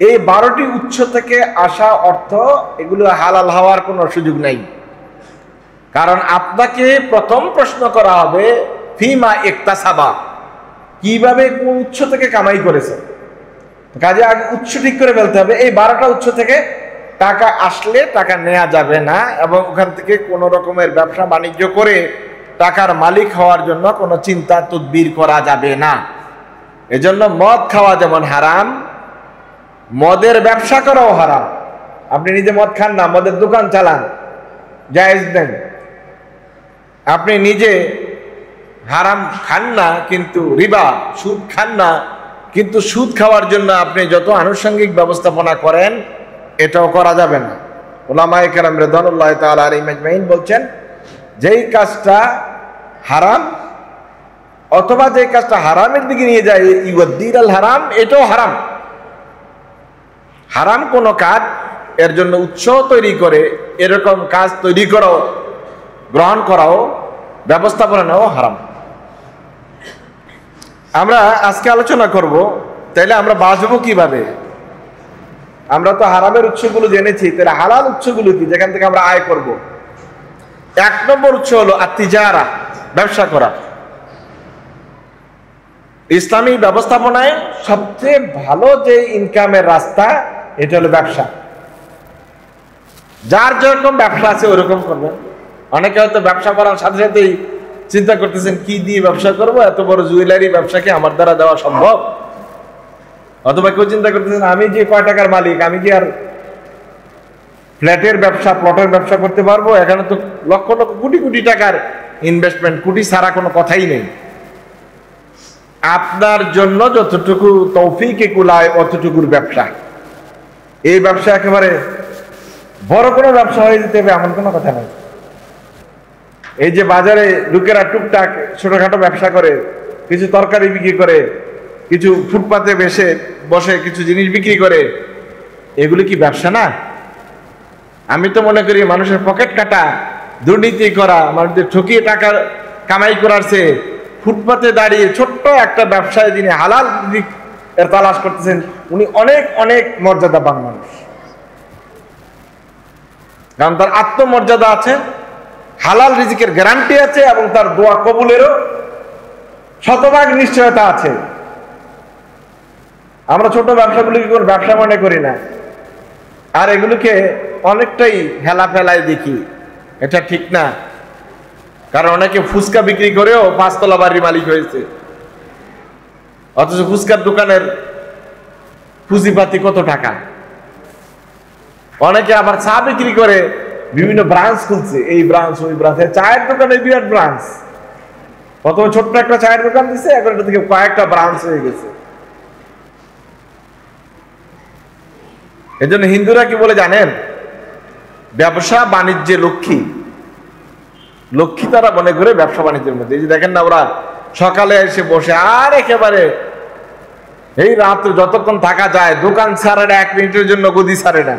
এই 12টি উৎস থেকে আসা অর্থ, এগুলো হালাল হওয়ার কোনো সুযোগ নাই। কারণ আপনাকে প্রথম প্রশ্ন করা হবে ফিমা ইকতাসাবা, কিভাবে কোন উৎস থেকে কামাই করেছে। কাজে আগে উৎস ঠিক করে ফেলতে হবে। এই 12টা উৎস থেকে টাকা আসলে টাকা নেওয়া যাবে না, এবং ওখান থেকে কোনো রকমের ব্যবসা বাণিজ্য করে টাকার মালিক হওয়ার জন্য কোনো চিন্তা তদবির করা যাবে না। এজন্য মদ খাওয়া যেমন হারাম, মদের ব্যবসা করাও হারাম। আপনি নিজে মদ খান না, মদের দোকান চালান, জায়েজ নেই। আপনি নিজে হারাম খান না, কিন্তু রিবা সুদ খান না, কিন্তু সুদ খাওয়ার জন্য আপনি যত আনুষঙ্গিক ব্যবস্থাপনা করেন এটাও করা যাবে না। উলামায়ে কেরাম রিদওয়ানুল্লাহি তাআলা আলাইহিম আজমাইন বলছেন, যেই কাজটা হারাম অথবা যেই কাজটা হারামের দিকে নিয়ে যায়, ইউদ্দির আল হারাম, এটাও হারাম। হারাম কোন কাজ এর জন্য উৎস তৈরি করে এরকম কাজ তৈরি করাও, গ্রহণ করাও, ব্যবস্থাপনা নেওয়াও হারাম। আমরা আজকে আলোচনা করব, তাইলে আমরা বাঁচবো কিভাবে। আমরা তো হারামের উৎসগুলো জেনেছি, তাহলে হালাল উৎসগুলো কি, যেখান থেকে আমরা আয় করব। 1 নম্বর উৎস হলো আত-তিজারা, ব্যবসা করা। ইসলামী ব্যবস্থাপনায় সবচেয়ে ভালো যে ইনকামের রাস্তা, এটা হলো ব্যবসা। যার যেরকম ব্যবসা আছে ওরকম করবেন। অনেকে হয়তো ব্যবসা করার সাথে সাথেই চিন্তা করতেছেন কি দিয়ে ব্যবসা করব, এত বড় জুয়েলারি ব্যবসাকে আমার দ্বারা দেওয়া সম্ভব। অথবা কেউ চিন্তা করতেছেন আমি যে কয় টাকার মালিক, আমি কি আর ফ্ল্যাটের ব্যবসা, প্লটের ব্যবসা করতে পারবো? এখানে তো লক্ষ লক্ষ কোটি কোটি টাকার ইনভেস্টমেন্ট, কোটি ছাড়া কোনো কথাই নেই। আপনার জন্য যতটুকু তৌফিকে কুলায় অতটুকুর ব্যবসা। এই ব্যবসা একেবারে বড় কোনো ব্যবসা হয়ে যেতে হবে এমন কোনো কথা নাই। এই যে বাজারে লোকেরা টুকটাক ছোটখাটো ব্যবসা করে, কিছু তরকারি বিক্রি করে, কিছু ফুটপাতে বসে কিছু জিনিস বিক্রি করে, এগুলি কি ব্যবসা না? আমি তো মনে করি মানুষের পকেট কাটা, দুর্নীতি করা, মানুষদের ঠকিয়ে টাকা কামাই করার চেয়ে ফুটপাতে দাঁড়িয়ে ছোট্ট একটা ব্যবসায় যিনি হালাল এর তালাশ করতেছেন, উনি অনেক অনেক মর্যাদাবান মানুষ। কারণ তার আত্মমর্যাদা আছে, হালাল রিজিকের গ্যারান্টি আছে, এবং তার দোয়া কবুলেরও শতভাগ নিশ্চয়তা আছে। আমরা ছোট ব্যবসাগুলিকে কোনো ব্যবসা মনে করি না, আর এগুলোকে অনেকটাই হেলা ফেলায় দেখি। এটা ঠিক না। কারণ অনেকে ফুচকা বিক্রি করেও 5 তলা বাড়ির মালিক হয়েছে, অথচ ফুচকার দোকানের পুঁজিপাতি কত টাকা। অনেকে আবার চা বিক্রি করে বিভিন্ন ব্রাঞ্চ খুলছে, এই ব্রাঞ্চ ওই ব্রাঞ্চ। চায়ের দোকানে বিরাট ব্রাঞ্চ, প্রথমে ছোট্ট একটা চায়ের দোকান দিচ্ছে, এখন এটা থেকে কয়েকটা ব্রাঞ্চ হয়ে গেছে। এজন্য হিন্দুরা কি বলে জানেন? ব্যবসা বাণিজ্যে লক্ষ্মী, লক্ষ্মী তারা মনে করে ব্যবসা বাণিজ্যের মধ্যে। এই যে দেখেন না, ওরা সকালে এসে বসে আর একেবারে এই রাত যতক্ষণ থাকা যায় দোকান ছাড়ে না, 1 মিনিটের জন্য গদি ছাড়ে না।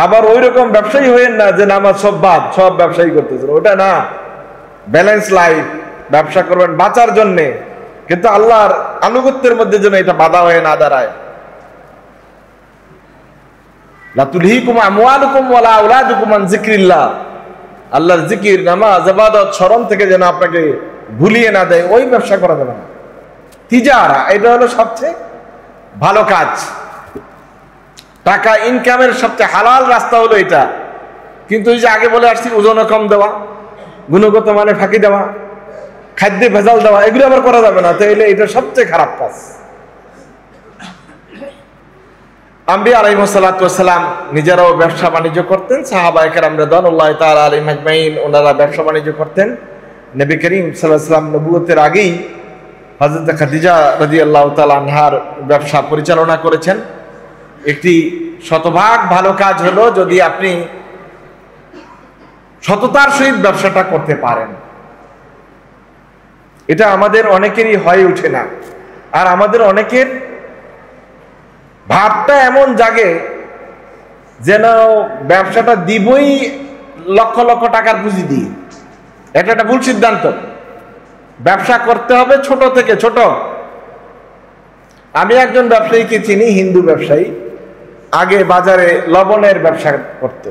আবার ওই রকম ব্যবসায়ী হইেন না যে আমার সব বাদ, সব ব্যবসায়ী করতেছেন, ওটা না। ব্যালেন্স লাইফ, ব্যবসা করবেন বাঁচার জন্যে, কিন্তু আল্লাহর আনুগত্যের মধ্যে যেন এটা বাধা হয়ে না দাঁড়ায়। লা তুলহিকুম আমওয়ালুকুম ওয়ালা আওলাদুকুম আন যিকরিল্লাহ, আল্লাহর জিকির, নামাজ, ইবাদত, স্মরণ থেকে যেন আপনাকে ভুলিয়ে না দেয়, ওই ব্যবসা করা যাবে না। তিজারা, এটা হলো সবচেয়ে ভালো কাজ। টাকা ইনকামের সবচেয়ে হালাল রাস্তা হলো এটা। কিন্তু এই যে আগে বলে আসছি, ওজনে কম দেওয়া, গুণগত মানে ফাঁকি দেওয়া, খাদ্যে ভেজাল দেওয়া, এগুলো আবার করা যাবে না। তাইলে এটা সবচেয়ে খারাপ কাজ। আম্বিয়া আলাইহিস সালাতু ওয়াস সালাম নিজেরাও ব্যবসা বাণিজ্য করতেন, সাহাবায়ে কেরাম রাদিয়াল্লাহু তাআলা আলাইহিম আজমাইন ওনারা ব্যবসা বাণিজ্য করতেন। নবী করিম সাল্লাল্লাহু আলাইহি ওয়াসাল্লাম নবুয়তের আগেই হযরত খাদিজা রাদিয়াল্লাহু তাআলা আনহার ব্যবসা পরিচালনা করেছেন। একটি শতভাগ ভালো কাজ হলো যদি আপনি সততার সহিত ব্যবসাটা করতে পারেন। এটা আমাদের অনেকেরই হয়ে ওঠে না। আর আমাদের অনেকের ভাবটা এমন জাগে যেন ব্যবসাটা দিবই লক্ষ লক্ষ টাকার পুঁজি দিয়ে। এটা একটা ভুল সিদ্ধান্ত। ব্যবসা করতে হবে ছোট থেকে ছোট। আমি একজন ব্যবসায়ীকে চিনি, হিন্দু ব্যবসায়ী, আগে বাজারে লবণের ব্যবসা করত।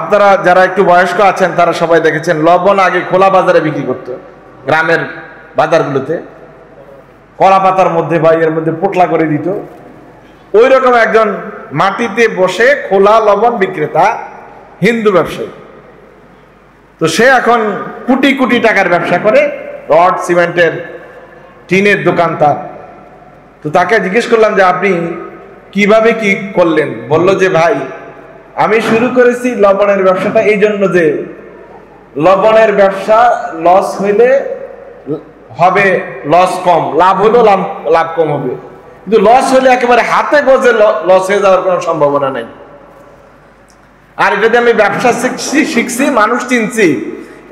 আপনারা যারা একটু বয়স্ক আছেন তারা সবাই দেখেছেন, লবণ আগে খোলা বাজারে বিক্রি করত, গ্রামের বাজারগুলোতে কলা পাতার মধ্যে বা এর মধ্যে পোটলা করে দিত। ওই রকম একজন মাটিতে বসে খোলা লবণ বিক্রেতা, হিন্দু ব্যবসায়ী। তো সে এখন কোটি কোটি টাকার ব্যবসা করে, রড, সিমেন্টের, টিনের দোকান তার। তো তাকে জিজ্ঞেস করলাম যে আপনি কিভাবে কি করলেন? বলল যে ভাই, আমি শুরু করেছি লবণের ব্যবসাটা এই জন্য যে লবণের ব্যবসা লস হইলে হবে লস কম, লাভ হলেও লাভ কম হবে, কিন্তু লস হলে একেবারে হাতে গজে লস হয়ে যাওয়ার কোনো সম্ভাবনা নাই। আর এটা দিয়ে আমি ব্যবসা শিখছি, মানুষ চিনছি।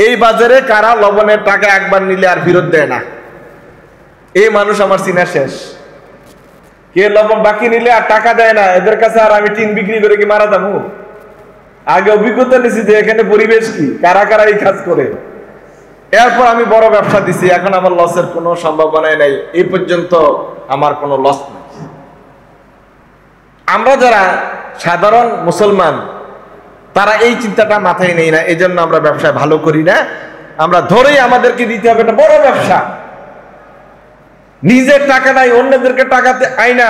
এই বাজারে কারা লবণের টাকা একবার নিলে আর ফেরত দেয় না, এই মানুষ আমার চিনা শেষ। কে লবণ বাকি নিলে আর টাকা দেয় না, এদের কাছে আর আমি টিন বিক্রি করে কি মারা যাবো? আগে অভিজ্ঞতা নিছি যে এখানে পরিবেশ কি, কারা কারা এই কাজ করে। এরপর আমি বড় ব্যবসা দিছি, এখন আমার লসের কোনো সম্ভাবনাই নাই, এই পর্যন্ত আমার কোনো লস নেই। আমরা যারা সাধারণ মুসলমান তারা এই চিন্তাটা মাথায় নেই না, এই জন্য আমরা ব্যবসায় ভালো করি না। আমরা ধরেই আমাদেরকে দিতে হবে একটা বড় ব্যবসা, নিজের টাকা নাই অন্যদেরকে টাকাতে আইনা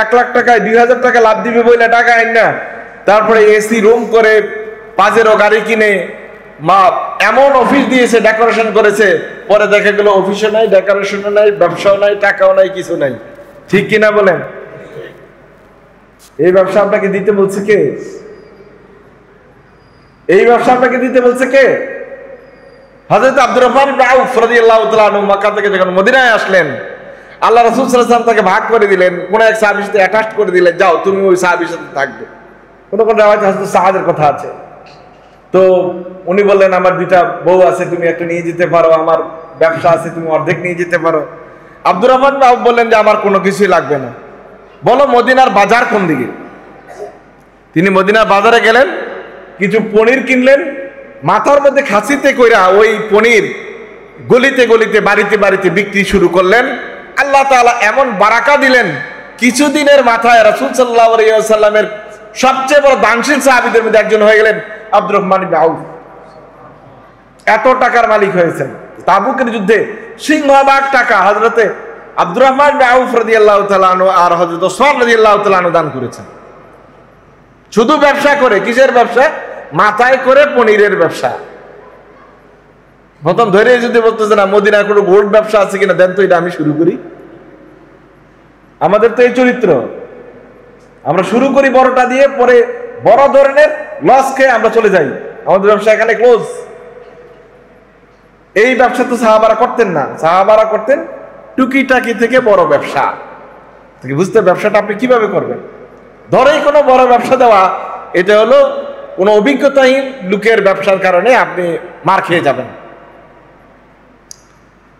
1 লাখ টাকায় 2000 টাকা লাভ দিবে বলে টাকা আইন না, তারপরে এসি রুম করে, পাজেরো গাড়ি কিনে, মা এমন অফিস দিয়েছে, ডেকোরেশন করেছে, পরে দেখা গেল অফিসও নাই, ডেকোরেশনও নাই, ব্যবসাও নাই, টাকাও নাই, কিছু নাই। ঠিক কিনা বলেন? এই ব্যবসা আপনাকে দিতে বলছে কে? এই ব্যবসা আপনাকে দিতে বলছে কে? হযরত আব্দুর রহমান ইবনে আউফ রাদিয়াল্লাহু তাআলা আনহু মক্কা থেকে যখন মদিনায় আসলেন, আল্লাহ রাসূল সাল্লাল্লাহু আলাইহি ওয়াসাল্লাম তাকে ভাগ করে দিলেন, কোন এক সাহাবীর সাথে অ্যাটাচ করে দিলেন, যাও তুমি ওই সাহাবীর সাথে থাকবে। কোন কোন রাওয়ায়াতে হযরত সাআদের কথা আছে। তো উনি বললেন আমার দুইটা বউ আছে, তুমি একটা নিয়ে যেতে পারো, আমার ব্যবসা আছে, তুমি অর্ধেক নিয়ে যেতে পারো। আব্দুর রহমান বিন আউফ বললেন যে আমার কোনো কিছুই লাগবে না, বলো মদিনার বাজার কোন দিকে। তিনি মদিনার বাজারে গেলেন, কিছু পনির কিনলেন, মাথার মধ্যে খাসিতে কইরা ওই পনির গলিতে গলিতে বাড়িতে বাড়িতে বিক্রি শুরু করলেন। আল্লাহ তাআলা এমন বারাকা দিলেন, কিছুদিনের মাথায় রাসূল সাল্লাল্লাহু আলাইহি ওয়াসাল্লামের সবচেয়ে বড় দানশীল সাহাবীদের মধ্যে একজন হয়ে গেলেন আব্দুর রহমান ইবনে আউফ। এত টাকার মালিক হয়েছেন। তাবুকের যুদ্ধে সিংহভাগ টাকা হযরতে আব্দুর রহমান ইবনে আউফ রাদিয়াল্লাহু তাআলা আনহু আর হযরত ওসমান রাদিয়াল্লাহু তাআলা আনহু দান করেছেন। শুধু ব্যবসা করে, কিসের ব্যবসা? মাথায় করে পনিরের ব্যবসা। প্রথম ধরে যদি বলতেছে না মদিনার কোনো গোল্ড ব্যবসা আছে কিনা দেন তো, এটা আমি শুরু করি। আমাদের তো এই চরিত্র, আমরা শুরু করি বড়টা দিয়ে, পরে বড় ধরনের লস খেয়ে আমরা চলে যাই, আমাদের ব্যবসা এখানে ক্লোজ। এই ব্যবসা তো সাহাবারা করতেন না, সাহাবারা করতেন টুকিটাকি থেকে বড় ব্যবসা। বুঝতে ব্যবসাটা আপনি কিভাবে করবেন? ধরেই কোনো বড় ব্যবসা দেওয়া, এটা হলো কোনো অভিজ্ঞতাহীন লোকের ব্যবসার কারণে আপনি মার খেয়ে যাবেন।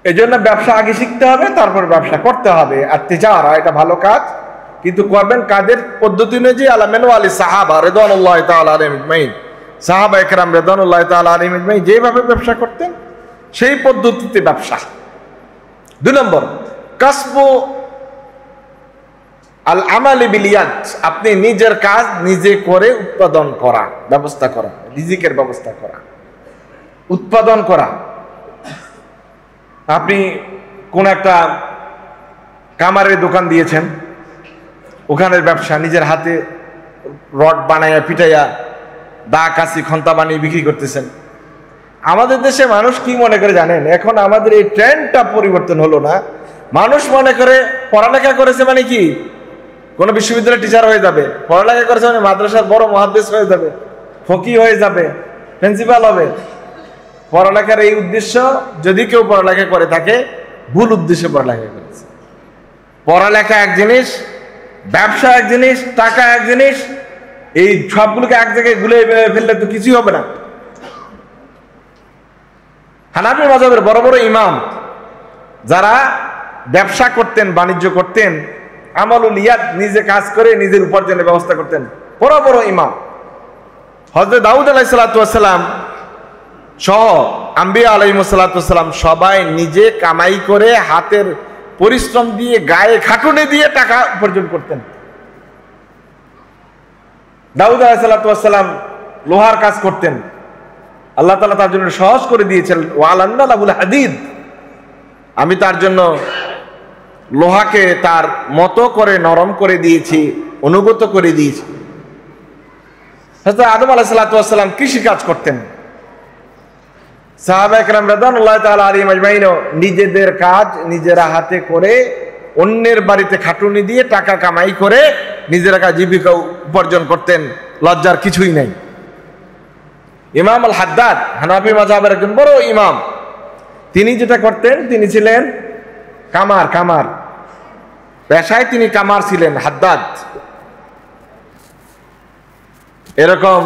এই জন্য ব্যবসা আগে শিখতে হবে, তারপর ব্যবসা করতে হবে। আর তিজারা এটা ভালো কাজ, কিন্তু করবেন কাদের পদ্ধতি অনুযায়ী? আলা মিনওয়ালি সাহাবা রিদওয়ানুল্লাহি তাআলা আলাইহিম আজমাইন, সাহাবা একরাম রিদওয়ানুল্লাহি তাআলা আলাইহিম আজমাইন যেভাবে ব্যবসা করতেন সেই পদ্ধতিতে ব্যবসা। 2 নম্বর কাসবু আল আমালি বিল ইয়াদ, আপনি নিজের কাজ নিজে করে উৎপাদন করা, ব্যবস্থা করা, রিজিকের ব্যবস্থা করা, উৎপাদন করা। আপনি কোন একটা কামারের দোকান দিয়েছেন, ওখানের ব্যবসা, নিজের হাতে রড বানাইয়া পিটাইয়া দা কাশি খন্তা বানিয়ে বিক্রি করতেছেন। আমাদের দেশে মানুষ কি মনে করে জানেন? এখন আমাদের এই ট্রেন্ডটা পরিবর্তন হলো না। মানুষ মনে করে পড়ালেখা করেছে মানে কি কোন বিশ্ববিদ্যালয়ের টিচার হয়ে যাবে, পড়ালেখা করেছে মানে মাদ্রাসার বড় মুহাদ্দিস হয়ে যাবে, ফকিহ হয়ে যাবে, প্রিন্সিপাল হবে। পড়ালেখার এই উদ্দেশ্য, যদি কেউ পড়ালেখা করে থাকে ভুল উদ্দেশ্যে পড়ালেখা করেছে। পড়ালেখা এক জিনিস, ব্যবসা এক জিনিস, টাকা এক জিনিস। এই সবগুলোকে এক জায়গায় গুলে ফেললে তো কিছুই হবে না। হানাফি মাযহাবের বড় বড় ইমাম যারা ব্যবসা করতেন, বাণিজ্য করতেন, আমালুল ইয়াদ, নিজে কাজ করে নিজের উপার্জনের ব্যবস্থা করতেন, বড় বড় ইমাম। হযরত দাউদ আলাইহিস সালাতু ওয়াস সালাম সহ আম্বিয়া আলাইহিস সালাতু ওয়াস সালাম সবাই নিজে কামাই করে, হাতের পরিশ্রম দিয়ে, গায়ে খাটুনি দিয়ে টাকা উপার্জন করতেন। দাউদ আলাইহিস সালাতু ওয়াস সালাম লোহার কাজ করতেন, আল্লাহ তাআলা তার জন্য সহজ করে দিয়েছেন। ওয়ালান্না লাহুল হাদিদ, আমি তার জন্য লোহাকে তার মতো করে নরম করে দিয়েছি, অনুগত করে দিয়েছি। হযরত আদম আলাইহিস সালাতু ওয়াস সালাম কৃষি কাজ করতেন। সাহাবা একরাম রাদিয়াল্লাহু তাআলা আলাইহিম আজমাইন নিজেদের কাজ নিজেরা হাতে করে, অন্যের বাড়িতে খাটুনি দিয়ে টাকা কামাই করে নিজেরা জীবিকা উপার্জন করতেন, লজ্জার কিছুই নাই। ইমাম আল হাদ্দাদ হানাফি মাযহাবের একজন বড় ইমাম, তিনি যেটা করতেন, তিনি ছিলেন কামার, পেশায় তিনি কামার ছিলেন, হাদ্দাদ। এরকম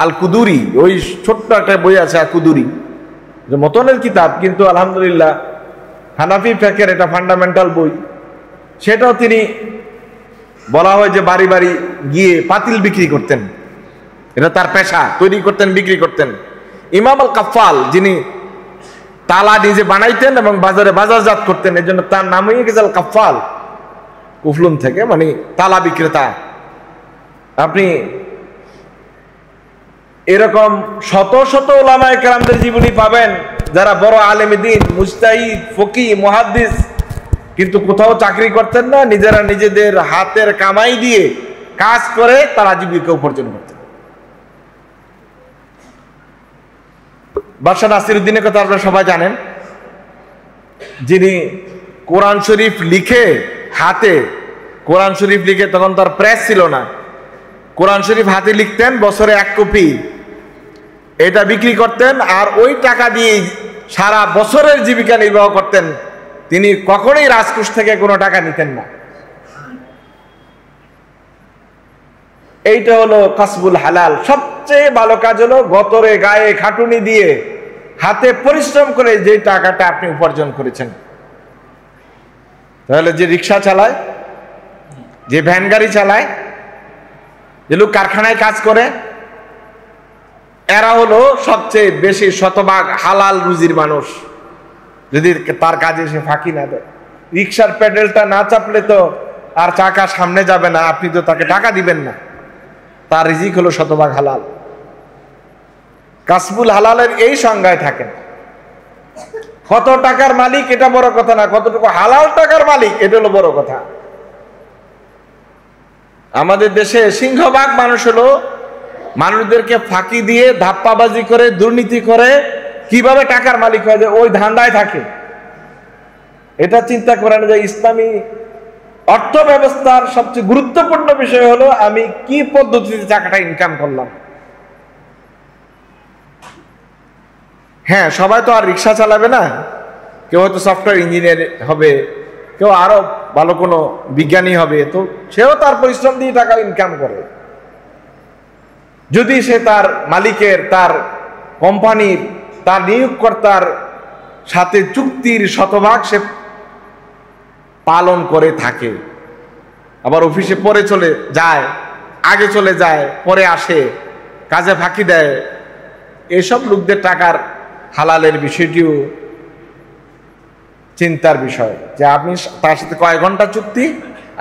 আল কুদুরি, ওই ছোট্ট একটা বই আছে আল কুদুরি, যে মতনের কিতাব, কিন্তু আলহামদুলিল্লাহ হানাফি ফিকহের এটা ফান্ডামেন্টাল বই। সেটাও তিনি বলা হয় যে বাড়ি বাড়ি গিয়ে পাতিল বিক্রি করতেন, এটা তার পেশা, তৈরি করতেন, বিক্রি করতেন। ইমাম আল কাফফাল, যিনি তালা নিজে বানাইতেন এবং বাজারে বাজারজাত করতেন, এর জন্য তার নাম হয়ে গেছে আল কাফফাল, কুফলুন থেকে, মানে তালা বিক্রেতা। আপনি এরকম শত শত উলামায়ে কেরামদের জীবনী পাবেন যারা বড় আলেমে দ্বীন, মুজতাহিদ, ফকিহ, মুহাদ্দিস, কিন্তু কোথাও চাকরি করতেন না, নিজেরা নিজেদের হাতের কামাই দিয়ে কাজ করে তারা জীবিকা উপার্জন করতেন। বাদশাহ নাসিরউদ্দিনের কথা আপনারা সবাই জানেন, যিনি কোরআন শরীফ লিখে, হাতে কোরআন শরীফ লিখে, তখন তার প্রেস ছিল না, কোরআন শরীফ হাতে লিখতেন, বছরে 1 কপি, এটা বিক্রি করতেন, আর ওই টাকা দিয়ে সারা বছরের জীবিকা নির্বাহ করতেন। তিনি কখনোই রাজকোষ থেকে কোনো টাকা নিতেন না। এইটা হলো কাসবুল হালাল। সবচেয়ে ভালো কাজ হলো গতরে গায়ে খাটুনি দিয়ে হাতে পরিশ্রম করে যে টাকাটা আপনি উপার্জন করেছেন। তাহলে যে রিক্সা চালায়, যে ভ্যান গাড়ি চালায়, যে লোক কারখানায় কাজ করে, এরা হলো সবচেয়ে বেশি শতভাগ হালাল রুজির মানুষ, যদি তার কাজে সে ফাঁকি না দেয়। রিক্সার প্যাডেলটা না চাপলে তো আর চাকা সামনে যাবে না, আপনি তো তাকে টাকা দিবেন না। তার রিজিক হলো শতভাগ হালাল। কাসবুল হালালের এই সংজ্ঞায় থাকেন। কত টাকার মালিক এটা বড় কথা না, কতটুকু হালাল টাকার মালিক এটা হলো বড় কথা। আমাদের দেশে সিংহভাগ মানুষ হলো মানুষদেরকে ফাঁকি দিয়ে ধাপ্পাবাজি করে দুর্নীতি করে কিভাবে টাকার মালিক হয়ে যায় ওই ধান্দায় থাকে। এটা চিন্তা করেন যে ইসলামী অর্থ ব্যবস্থার সবচেয়ে গুরুত্বপূর্ণ বিষয় হলো আমি কি পদ্ধতিতে টাকাটা ইনকাম করলাম। হ্যাঁ, সবাই তো আর রিক্সা চালাবে না, কেউ হয়তো সফটওয়্যার ইঞ্জিনিয়ার হবে, কেউ আরো ভালো কোনো বিজ্ঞানী হবে, তো সেও তার পরিশ্রম দিয়ে টাকা ইনকাম করে। যদি সে তার মালিকের, তার কোম্পানির, তার নিয়োগকর্তার সাথে চুক্তির শতভাগ সে পালন করে থাকে, আবার অফিসে পরে চলে যায়, আগে চলে যায়, পরে আসে, কাজে ফাঁকি দেয়, এসব লোকদের টাকার হালালের বিষয়টিও চিন্তার বিষয় যে আপনি তার সাথে কয়েক ঘন্টা চুক্তি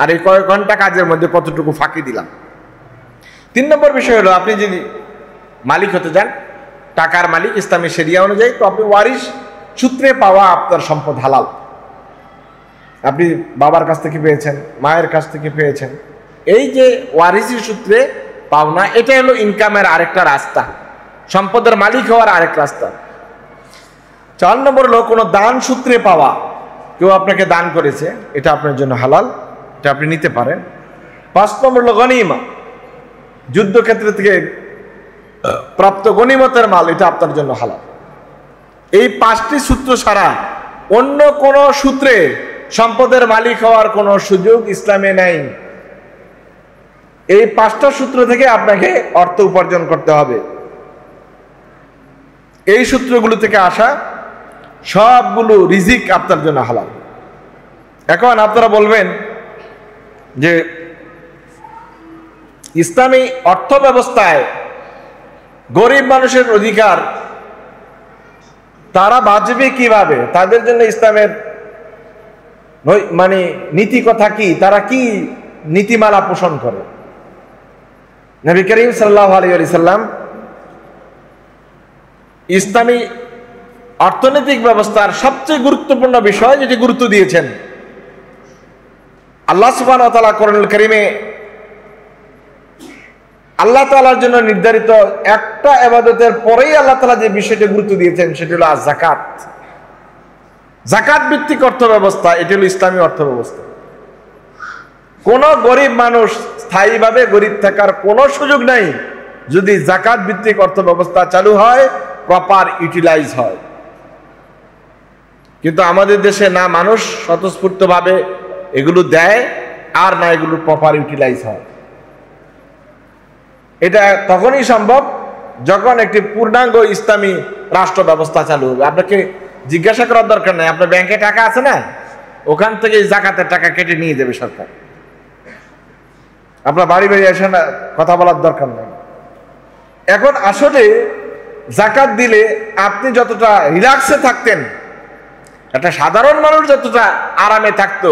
আর এই কয়েক ঘন্টা কাজের মধ্যে কতটুকু ফাঁকি দিলাম। 3 নম্বর বিষয় হলো আপনি যদি মালিক হতে যান, টাকার মালিক ইসলামী শরিয়া অনুযায়ী, তো আপনি ওয়ারিশ সূত্রে পাওয়া আপনার সম্পদ হালাল। আপনি বাবার কাছ থেকে পেয়েছেন, মায়ের কাছ থেকে পেয়েছেন, এই যে ওয়ারিশি সূত্রে পাওনা, এটা হলো ইনকামের আরেকটা রাস্তা, সম্পদের মালিক হওয়ার আরেক রাস্তা। 4 নম্বর হলো কোনো দান সূত্রে পাওয়া, কেউ আপনাকে দান করেছে, এটা আপনার জন্য হালাল, এটা আপনি নিতে পারেন। 5 নম্বর হলো গনিমা, যুদ্ধক্ষেত্র থেকে প্রাপ্ত গনিমতের মাল, এটা আপনার জন্য হালাল। এই 5টি সূত্র ছাড়া অন্য কোন সূত্রে সম্পদের মালিক হওয়ার কোন সুযোগ ইসলামে নেই। এই 5টা সূত্র থেকে আপনাকে অর্থ উপার্জন করতে হবে। এই সূত্রগুলো থেকে আসা সবগুলো রিজিক আপনার জন্য হালাল। এখন আপনারা বলবেন যে ইসলামী অর্থ ব্যবস্থায় গরিব মানুষের অধিকার তারা বাঁচবে কিভাবে, তাদের জন্য ইসলামের মানে নীতি কথা কি, তারা কি নীতিমালা পোষণ করে। নবী করিম সাল্লাল্লাহু আলাইহি ওয়াসাল্লাম ইসলামী অর্থনৈতিক ব্যবস্থার সবচেয়ে গুরুত্বপূর্ণ বিষয় যেটি গুরুত্ব দিয়েছেন, আল্লাহ সুবহানাহু ওয়া তাআলা কোরআনুল কারীমে আল্লাহ তাআলার জন্য নির্ধারিত একটা ইবাদতের পরেই আল্লাহ তাআলা যে বিষয়টি গুরুত্ব দিয়েছেন সেটি হলো যাকাত। যাকাত ভিত্তিক অর্থ ব্যবস্থা, এটি হলো ইসলামী অর্থ ব্যবস্থা। কোন গরিব মানুষ স্থায়ীভাবে গরিব থাকার কোনো সুযোগ নাই যদি যাকাত ভিত্তিক অর্থ ব্যবস্থা চালু হয়, প্রপার ইউটিলাইজ হয়। কিন্তু আমাদের দেশে না মানুষ স্বতঃস্ফূর্তভাবে এগুলো দেয় আর না এগুলো প্রপার ইউটিলাইজ হয়। এটা তখনই সম্ভব যখন একটি পূর্ণাঙ্গ ইসলামী রাষ্ট্র ব্যবস্থা চালু হবে। আপনাকে জিজ্ঞাসা করার দরকার নাই, আপনার ব্যাংকে টাকা আছে না, ওখান থেকে যাকাতের টাকা কেটে নিয়ে যাবে সরকার। আপনার বাড়ি বাড়ি এসে না কথা বলার দরকার নেই। এখন আসলে যাকাত দিলে আপনি যতটা রিল্যাক্সে থাকতেন, একটা সাধারণ মানুষ যতটা আরামে থাকতো,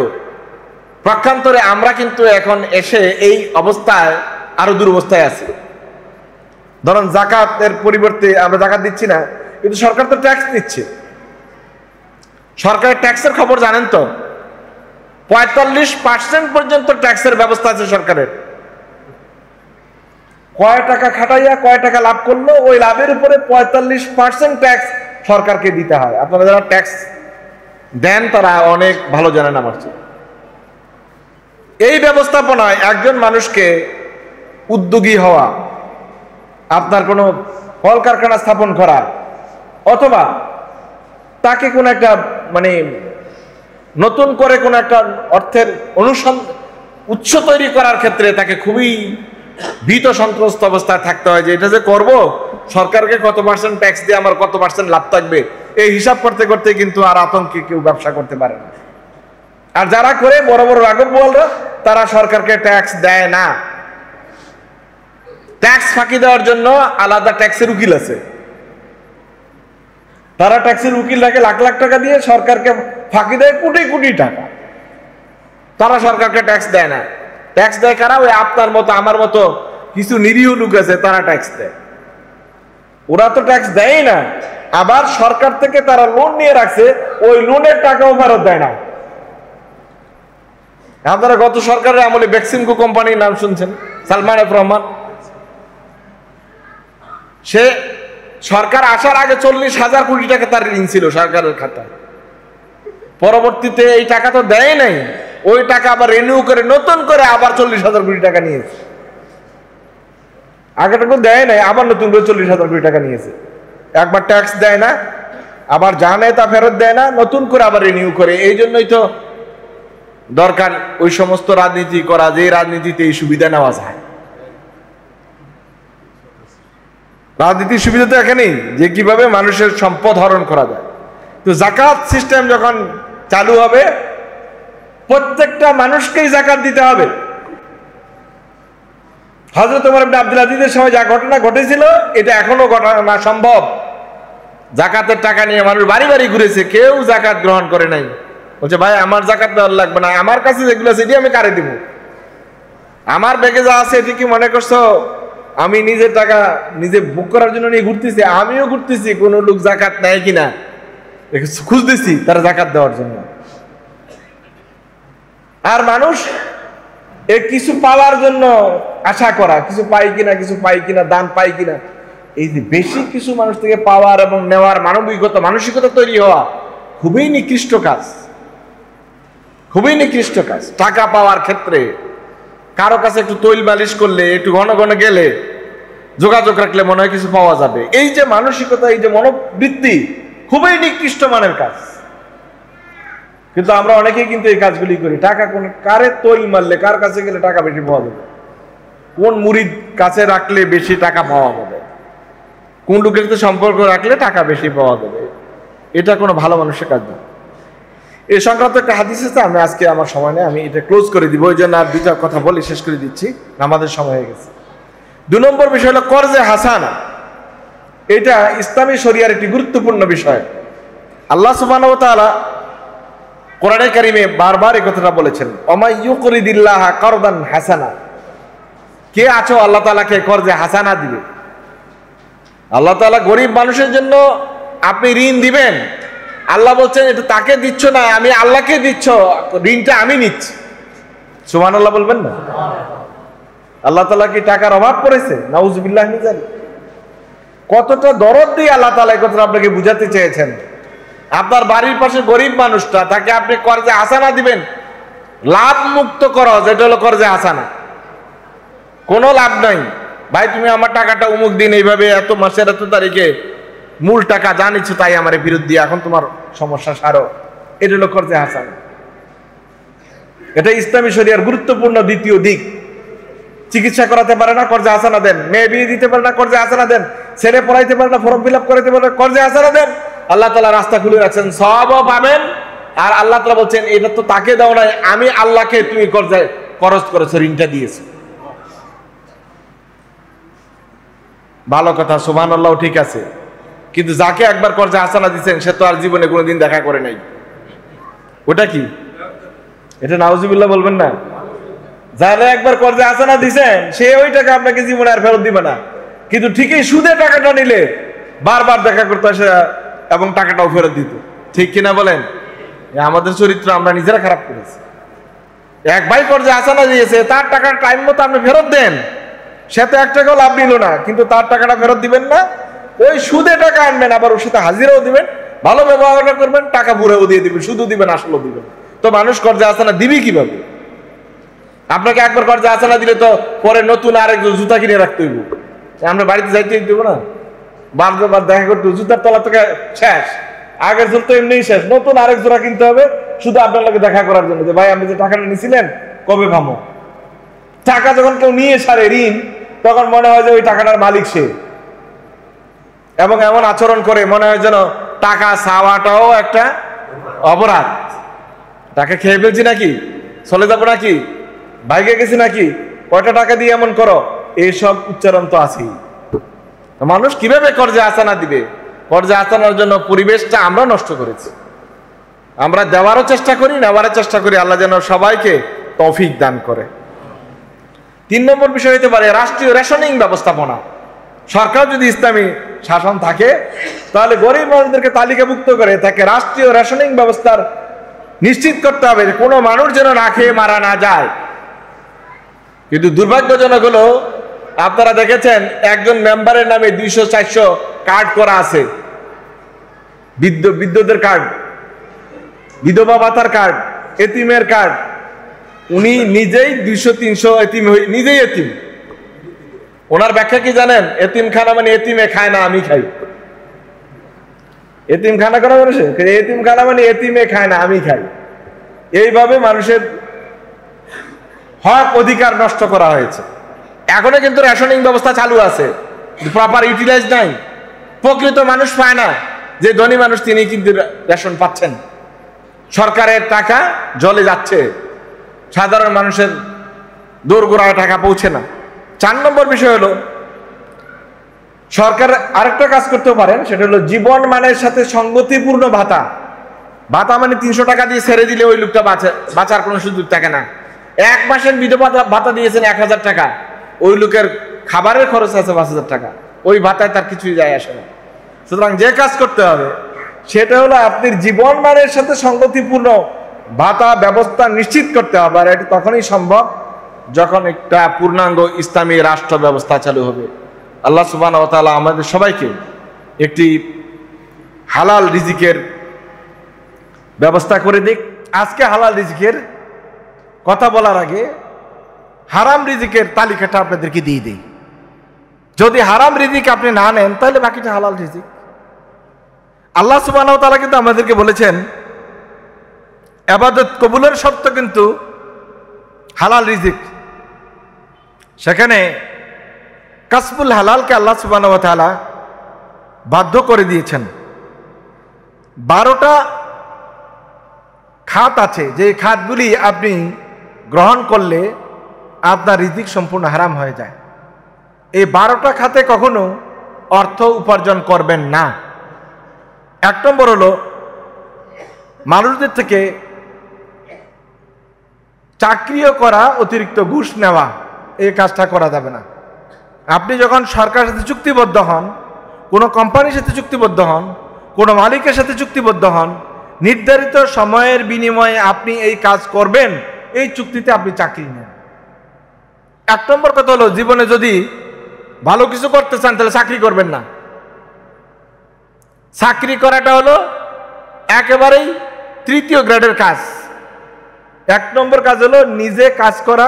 পক্ষান্তরে আমরা কিন্তু এখন এসে এই অবস্থায় আরো দুরবস্থায় আছি। ধরুন যাকাতের পরিবর্তে আমরা যাকাত দিচ্ছি না, কিন্তু সরকার তো ট্যাক্স দিচ্ছে। সরকারের ট্যাক্সের খবর জানেন তো, 45% পর্যন্ত ট্যাক্সের ব্যবস্থা আছে সরকারের। কয় টাকা খাটাইয়া কয় টাকা লাভ করলো, ওই লাভের উপরে 45% ট্যাক্স সরকারকে দিতে হয়। আপনারা যারা ট্যাক্স দেন তারা অনেক ভালো জানেন আমার চেয়ে। এই ব্যবস্থাপনায় একজন মানুষকে উদ্যোগী হওয়া, আপনার কোনো কলকারখানা স্থাপন করা, অথবা তাকে কোনো একটা মানে নতুন করে কোনো একটা অর্থের উৎস তৈরি করার ক্ষেত্রে তাকে খুবই ভীত সন্ত্রস্ত অবস্থায় থাকতে হয় যে এটা যে করব, সরকারকে কত পার্সেন্ট ট্যাক্স দিয়ে আমার কত পার্সেন্ট লাভ থাকবে, এই হিসাব করতে করতে কিন্তু আর আতঙ্কে কেউ ব্যবসা করতে পারে না। আর যারা করে বড় বড় রাঘববোয়ালরা, তারা সরকারকে ট্যাক্স দেয় না। ট্যাক্স ফাঁকি দেওয়ার জন্য আলাদা ট্যাক্সের উকিল আছে, তারা ট্যাক্সের উকিলটাকে লাখ লাখ টাকা দিয়ে সরকারকে ফাঁকি দেয় কোটি কোটি টাকা। তারা সরকারকে ট্যাক্স দেয় না। ট্যাক্স দেয় কারা? ওই আপনার মতো আমার মতো কিছু নিরীহ লোক আছে, তারা ট্যাক্স দেয়। ওরা তো ট্যাক্স দেয় না, আবার সরকার থেকে তারা লোন নিয়ে রাখছে, ওই লোনের টাকাও ফেরত দেয় না। আপনারা গত সরকারের আমলে বেক্সিমকো কোম্পানির নাম শুনছেন, সালমান এফ রহমান। সে সরকার আসার আগে 40,000 কোটি টাকা তার ঋণ ছিল সরকারের খাতায়। পরবর্তীতে এই টাকা তো দেয় নাই, ওই টাকা আবার রিনিউ করে নতুন করে আবার 40,000 কোটি টাকা নিয়েছে। আগেটাকে দেয় নাই, আবার নতুন করে 40,000 কোটি টাকা নিয়েছে। একবার ট্যাক্স দেয় না, আবার যা নেয় তা ফেরত দেয় না, নতুন করে আবার রিনিউ করে। এই জন্যই তো দরকার ওই সমস্ত রাজনীতি করা, যে রাজনীতিতে এই সুবিধা নেওয়া যায়। রাজনীতির সুবিধা তো এখানেই যে কিভাবে মানুষের সম্পদ হরণ করা যায়। তো জাকাত সিস্টেম যখন চালু হবে, প্রত্যেকটা মানুষকেই জাকাত দিতে হবে। হযরত ওমর ইবনে আব্দুল আজিজের সময় যা ঘটনা ঘটেছিল, এটা এখনো ঘটনা সম্ভব। জাকাতের টাকা নিয়ে মানুষ বাড়ি বাড়ি ঘুরেছে, কেউ জাকাত গ্রহণ করে নাই। বলছে ভাই আমার জাকাত দেওয়ার লাগবে না, আমার কাছে যেগুলো আছে এটি আমি কারে দিব? আমার ব্যাগে যা আছে এটি কি মনে করছো আমি নিজের টাকা নিজে বুক করার জন্য নিয়ে ঘুরতেছি? আমিও ঘুরতেছি কোন লোক জাকাত নেয় কিনা খুঁজতেছি তারা জাকাত দেওয়ার জন্য। আর মানুষ কিছু পাওয়ার জন্য আশা করা, কিছু পাই কিনা, কিছু পাই কিনা, দান পাই কিনা, এই যে বেশি কিছু মানুষ থেকে পাওয়ার এবং নেওয়ার মানসিকতা তৈরি হওয়া খুবই নিকৃষ্ট কাজ, খুবই নিকৃষ্ট কাজ। টাকা পাওয়ার ক্ষেত্রে কারো কাছে একটু তৈল মালিশ করলে, একটু ঘন ঘন গেলে, যোগাযোগ রাখলে মনে হয় কিছু পাওয়া যাবে, এই যে মানসিকতা, এই যে মনোবৃত্তি, খুবই নিকৃষ্ট মানের কাজ। কিন্তু আমরা অনেকেই কিন্তু এই কাজগুলি করি। টাকা কোন কারে তৈল মারলে, কার কাছে গেলে টাকা বেশি পাওয়া যাবে, কোন মুরিদ কাছে রাখলে বেশি টাকা পাওয়া যাবে, কোন লোকের সাথে সম্পর্ক রাখলে টাকা বেশি পাওয়া যাবে, এটা কোনো ভালো মানুষের কাজ না। এই সংক্রান্ত একটা হাদিস আছে, আমি আজকে আমার সময় নেই, আমি এটা ক্লোজ করে দিব, ওই জন্য আর দুইটা কথা বলে শেষ করে দিচ্ছি, আমাদের সময় হয়ে গেছে। 2 নম্বর বিষয় হলো কর্জে হাসানা। এটা ইসলামী শরিয়ার একটি গুরুত্বপূর্ণ বিষয়। আল্লাহ সুবহানাহু ওয়া তাআলা কোরআনে কারিমে বারবার এই কথাটা বলেছেন, ওমাই ইউকরিদিল্লাহ কারদান হাসানা। কে আছো আল্লাহ তাআলাকে কর্জে হাসানা দিবে? আল্লাহ তাআলা গরিব মানুষের জন্য আপনি ঋণ দিবেন, আল্লাহ বলছেন এটা তাকে দিচ্ছ না, আমি আল্লাহকে দিচ্ছ, ঋণটা আমি নিচ্ছি। সুবহানাল্লাহ বলবেন না? আল্লাহ তাআলা কি টাকার অভাব পড়েছে? নাউজুবিল্লাহ মিন যালিক। কতটা দরদ দিয়ে আল্লাহ তাআলা এই কথাটা আপনাকে বুঝাতে চেয়েছেন। আপনার বাড়ির পাশে গরিব মানুষটা, তাকে আপনি কর্জে হাসানা দিবেন, লাভ মুক্ত করো, যেটা হলো কর্জে হাসানা। কোনো লাভ নাই, ভাই তুমি আমার টাকাটা অমুক দিন এইভাবে এত মাসের এত তারিখে মূল টাকা যা নিচ্ছ তাই আমার ফেরত দিয়ে এখন তোমার সমস্যা সারো, এটা হলো কর্জে হাসানা। এটা ইসলামী শরিয়ার গুরুত্বপূর্ণ দ্বিতীয় দিক। চিকিৎসা করাতে পারে না, কর্জে হাসানা দেন। মেয়ে বিয়ে দিতে পারে না, কর্জে হাসানা দেন। ছেলে পড়াইতে পারে না, ফর্ম ফিল আপ করাইতে পারে না, কর্জে হাসানা দেন। আল্লাহ তাআলা রাস্তা খুলে রাখছেন, সওয়াবও পাবেন। আর আল্লাহ তাআলা বলছেন এটা তো তাকে দাও নাই, আমি আল্লাহকে তুমি কর্জে খরচ করেছো, ঋণটা দিয়েছো। ভালো কথা, সুবহানাল্লাহ, ঠিক আছে। কিন্তু যাকে একবার কর্জে হাসানা দিচ্ছেন সে তো আর জীবনে কোনোদিন দেখা করে নাই। ওটা কি? এটা নাউজুবিল্লাহ বলবেন না? যারা একবার কর্জে হাসানা দিচ্ছেন সে ওই টাকা আপনাকে জীবনে আর ফেরত দিবে না, কিন্তু ঠিকই সুদে টাকাটা নিলে বারবার দেখা করতে আসে এবং টাকাটাও ফেরত দিত। ঠিক কিনা বলেন? আমাদের চরিত্র আমরা নিজেরা খারাপ করেছি। এক ভাই কর্জে হাসানা দিয়েছে, তার টাকা টাইম মতো আপনি ফেরত দেন, সে তো 1 টাকাও লাভ নিল না, কিন্তু তার টাকাটা ফেরত দিবেন না, ওই সুদে টাকা আনবেন, আবার ওর সাথে হাজিরাও দিবেন, ভালো ব্যবহার করবেন, টাকা বুড়েও দিয়ে দিবেন, শুধু দিবেন আসলেও দিবেন। তো মানুষ কর্জে হাসানা দিবি কিভাবে? আপনাকে একবার কর্জে হাসানা দিলে তো পরে নতুন আরেকজন জুতা কিনে রাখতে হইব। আমরা বাড়িতে যাইতে দেবো না, বারবার দেখা করতে, জুতার তলা থেকে শেষ, আগের জোর তো এমনিই শেষ, নতুন আরেক জোড়া কিনতে হবে, শুধু আপনার লোকে দেখা করার জন্য যে ভাই আপনি যে টাকাটা নিয়েছিলেন কবে ভামো। টাকা যখন কেউ নিয়ে সারে ঋণ, তখন মনে হয় যে ওই টাকাটার মালিক সে, এবং এমন আচরণ করে মনে হয় যেন টাকা চাওয়াটাও একটা অপরাধ। টাকা খেয়ে ফেলছি নাকি, চলে যাবো নাকি, বাইকে গেছি নাকি, কয়টা টাকা দিয়ে এমন করো, এইসব উচ্চারণ তো আছেই। মানুষ কিভাবে কর্জে আসানা দিবে? কর্জে আসানোর জন্য পরিবেশটা আমরা নষ্ট করেছি। আমরা দেওয়ারও চেষ্টা করি, নেওয়ারও চেষ্টা করি। আল্লাহ যেন সবাইকে তৌফিক দান করে। 3 নম্বর বিষয় হতে পারে রাষ্ট্রীয় রেশনিং ব্যবস্থাপনা। সরকার যদি ইসলামী শাসন থাকে, তাহলে গরিব মানুষদেরকে তালিকাভুক্ত করে তাকে রাষ্ট্রীয় রেশনিং ব্যবস্থার নিশ্চিত করতে হবে যে কোনো মানুষ যেন না খেয়ে মারা না যায়। কিন্তু দুর্ভাগ্যজনক হলো, আপনারা দেখেছেন একজন মেম্বারের নামে 200-400 কার্ড করা আছে, বিদ্যুতের কার্ড, বিধবা ভাতার কার্ড, এতিমের কার্ড। উনি নিজেই 200-300 এতিম, নিজেই এতিম। ওনার ব্যাখ্যা কি জানেন? এতিমখানা মানে এতিমে খায় না, আমি খাই। এতিমখানা করা মানুষে, এতিমখানা মানে এতিমে খায় না, আমি খাই। এইভাবে মানুষের হক অধিকার নষ্ট করা হয়েছে। এখনো কিন্তু রেশনিং ব্যবস্থা চালু আছে, প্রপার ইউটিলাইজ নাই। প্রকৃত মানুষ পায় না। যে ধনী মানুষ তিনি কিন্তু রেশন পাচ্ছেন, সরকারের টাকা জলে যাচ্ছে, সাধারণ মানুষের দোরগোড়ায় টাকা পৌঁছে না। 4 নম্বর বিষয় হলো, সরকার আরেকটা কাজ করতে পারেন, সেটা হলো জীবন মানের সাথে সঙ্গতিপূর্ণ ভাতা। ভাতা মানে 300 টাকা দিয়ে ছেড়ে দিলে ওই লোকটা বাঁচার কোনো সুযোগ থাকে না। 1 মাসের বিধবা ভাতা দিয়েছেন 1000 টাকা, ওই লোকের খাবারের খরচ আছে 5000 টাকা, ওই ভাতায় তার কিছুই যায় আসে না। সুতরাং যে কাজ করতে হবে সেটা হলো আপনার জীবন মানের সাথে সঙ্গতিপূর্ণ ভাতা ব্যবস্থা নিশ্চিত করতে হবে। আর এটা তখনই সম্ভব যখন একটা পূর্ণাঙ্গ ইসলামী রাষ্ট্র ব্যবস্থা চালু হবে। আল্লাহ সুবহানাহু ওয়া তাআলা আমাদের সবাইকে একটি হালাল রিজিকের ব্যবস্থা করে দিক। আজকে হালাল রিজিকের কথা বলার আগে হারাম রিজিকের তালিকাটা আপনাদেরকে দিয়ে দিই। যদি হারাম রিজিক আপনি না নেন, তাহলে বাকিটা হালাল রিজিক। আল্লাহ সুবহানাহু ওয়া তাআলা কিন্তু আমাদেরকে বলেছেন, ইবাদত কবুলের শর্ত কিন্তু হালাল রিজিক। সেখানে কাসবুল হালালকে আল্লাহ সুবহানাহু ওয়া তাআলা বাধ্য করে দিয়েছেন। 12টা খাত আছে, যে খাতগুলি আপনি গ্রহণ করলে আপনার রিজিক সম্পূর্ণ হারাম হয়ে যায়। এই 12টা খাতে কখনো অর্থ উপার্জন করবেন না। 1 নম্বর হলো মানুষদের থেকে চাকরিও করা, অতিরিক্ত ঘুষ নেওয়া, এই কাজটা করা যাবে না। আপনি যখন সরকারের সাথে চুক্তিবদ্ধ হন, কোনো কোম্পানির সাথে চুক্তিবদ্ধ হন, কোনো মালিকের সাথে চুক্তিবদ্ধ হন, নির্ধারিত সময়ের বিনিময়ে আপনি এই কাজ করবেন, এই চুক্তিতে আপনি চাকরি নেন। 1 নম্বর কথা হলো, জীবনে যদি ভালো কিছু করতে চান তাহলে চাকরি করবেন না। চাকরি করাটা হলো একেবারেই 3য় গ্রেডের কাজ। 1 নম্বর কাজ হলো নিজে কাজ করা,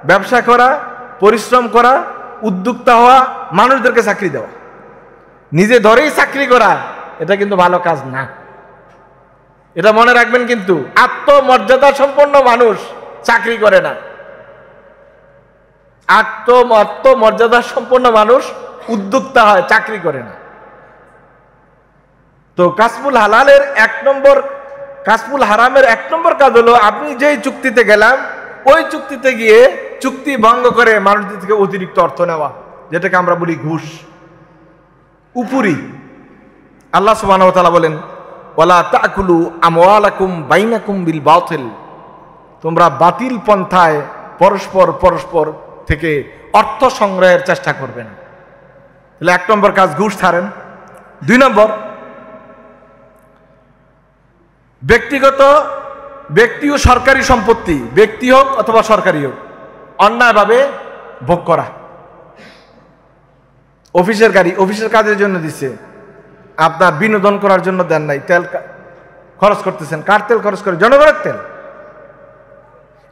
ব্যবসা করা, পরিশ্রম করা, উদ্যোক্তা হওয়া, মানুষদেরকে চাকরি দেওয়া। নিজে ধরেই চাকরি করা, এটা কিন্তু ভালো কাজ না। এটা মনে রাখবেন। কিন্তু আত্মমর্যাদা সম্পন্ন মানুষ চাকরি করে না। আত্মমর্যাদা সম্পন্ন মানুষ উদ্যোক্তা হয়, চাকরি করে না। তো কাসবুল হালালের 1 নম্বর, কাসবুল হারামের 1 নম্বর কাজ হলো আপনি যেই চুক্তিতে গেলাম, ওই চুক্তিতে গিয়ে চুক্তি ভঙ্গ করে মানুষদের থেকে অতিরিক্ত অর্থ নেওয়া, যেটাকে আমরা বলি ঘুষ, উপরি। আল্লাহ সুবহানাহু ওয়া তাআলা বলেন, ওয়ালা তাকুলু আমওয়ালাকুম বাইনাকুম বিল বাতিল, তোমরা বাতিল পন্থায় পরস্পর থেকে অর্থ সংগ্রহের চেষ্টা করবে না। তাহলে 1 নম্বর কাজ ঘুষ ছাড়েন। 2 নম্বর, ব্যক্তি ও সরকারি সম্পত্তি, ব্যক্তি হোক অথবা সরকারি হোক, অন্যায়ভাবে ভোগ করা। অফিসের গাড়ি অফিসের কাজের জন্য দিচ্ছে, আপনার বিনোদন করার জন্য দেন নাই, তেল খরচ করতেছেন, কার তেল খরচ করে, জনগণের তেল।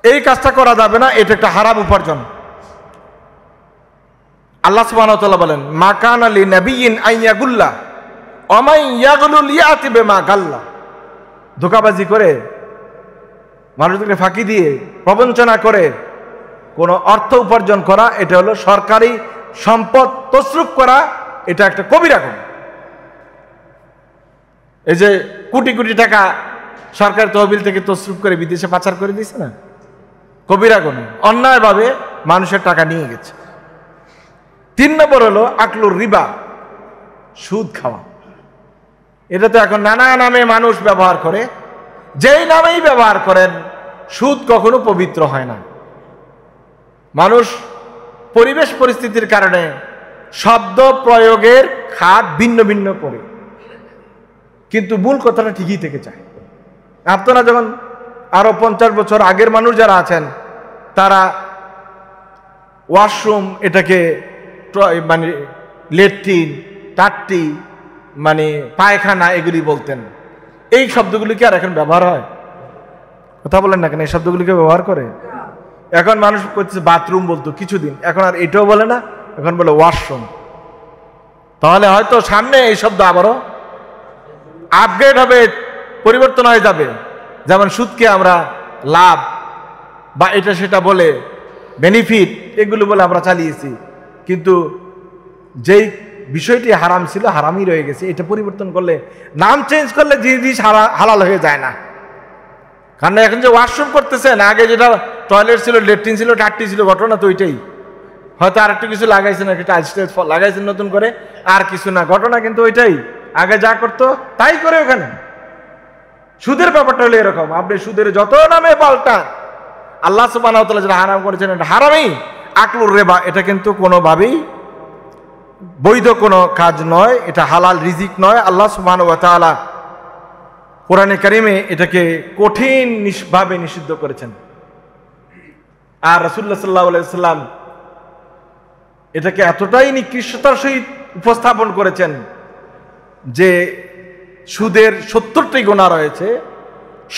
এই কাজটা করা যাবে না, এটা একটা হারাম উপার্জন। আল্লাহ সুবহানাহু ওয়া তাআলা বলেন, মা কানা লিনাবিয়্যিন আইয়াগুল্লা ওয়া মান ইয়াগলুল ইয়াতি বিমা গাল্লা। ধোঁকাবাজি করে মানুষদেরকে ফাঁকি দিয়ে প্রবঞ্চনা করে কোনো অর্থ উপার্জন করা, এটা হলো সরকারি সম্পদ তসরুফ করা, এটা একটা কবিরা গুনাহ। এই যে কোটি কোটি টাকা সরকার তহবিল থেকে তসরুফ করে বিদেশে পাচার করে দিয়েছে না, কবিরা গুনাহ, অন্যায়ভাবে মানুষের টাকা নিয়ে গেছে। 3 নম্বর হলো আকলুর রিবা, সুদ খাওয়া। এটা তো এখন নানা নামে মানুষ ব্যবহার করে, যেই নামেই ব্যবহার করেন, সুদ কখনো পবিত্র হয় না। মানুষ পরিবেশ পরিস্থিতির কারণে শব্দ প্রয়োগের খাত ভিন্ন ভিন্ন করে, কিন্তু মূল কথাটা ঠিকই থেকে যায়। আপনারা যখন আরো 50 বছর আগের মানুষ যারা আছেন, তারা ওয়াশরুম এটাকে মানে লেট্রিন, টাট্টি, মানে পায়খানা এগুলি বলতেন। এই শব্দগুলি কি আর এখন ব্যবহার হয়? কথা বলেন না কেন? এই শব্দগুলিকে ব্যবহার করে। এখন মানুষ করছে বাথরুম বলতো কিছুদিন, এখন আর এটাও বলে না, এখন বলে ওয়াশরুম। তাহলে হয়তো সামনে এই শব্দ আবারও আপগ্রেড হবে, পরিবর্তন হয়ে যাবে। যেমন সুদকে আমরা লাভ বা এটা সেটা বলে, বেনিফিট এগুলো বলে আমরা চালিয়েছি, কিন্তু যেই বিষয়টি হারাম ছিল হারামই রয়ে গেছে। এটা পরিবর্তন করলে, নাম চেঞ্জ করলে জিনিস হালাল হয়ে যায় না। কারণ এখন যে ওয়াশরুম করতেছেন, আগে যেটা টয়লেট ছিল, লেট্রিন ছিল, টাট্টি ছিল, ঘটনা তো ওইটাই। হয়তো আর একটু কিছু লাগাইছেন, একটা টাইলস লাগাইছেন নতুন করে, আর কিছু না, ঘটনা কিন্তু ওইটাই। আগে যা করতো তাই করে ওখানে। সুদের ব্যাপারটা হলো এরকম, আপনি সুদের যত নামে পাল্টা, আল্লাহ সুবহানাহু ওয়া তাআলা যেটা হারাম করেছেন এটা হারামই। আকলুর রিবা এটা কিন্তু কোনোভাবেই বৈধ কোনো কাজ নয়, এটা হালাল রিজিক নয়। আল্লাহ সুবহানাহু ওয়া তাআলা কোরআনে কারিমে এটাকে কঠিন ভাবে নিষিদ্ধ করেছেন। আর রাসূলুল্লাহ সাল্লাল্লাহু আলাইহি ওয়াসাল্লাম এটাকে এতটাই নিকৃষ্টতার সহিত উপস্থাপন করেছেন যে সুদের 70টি গুনাহ রয়েছে,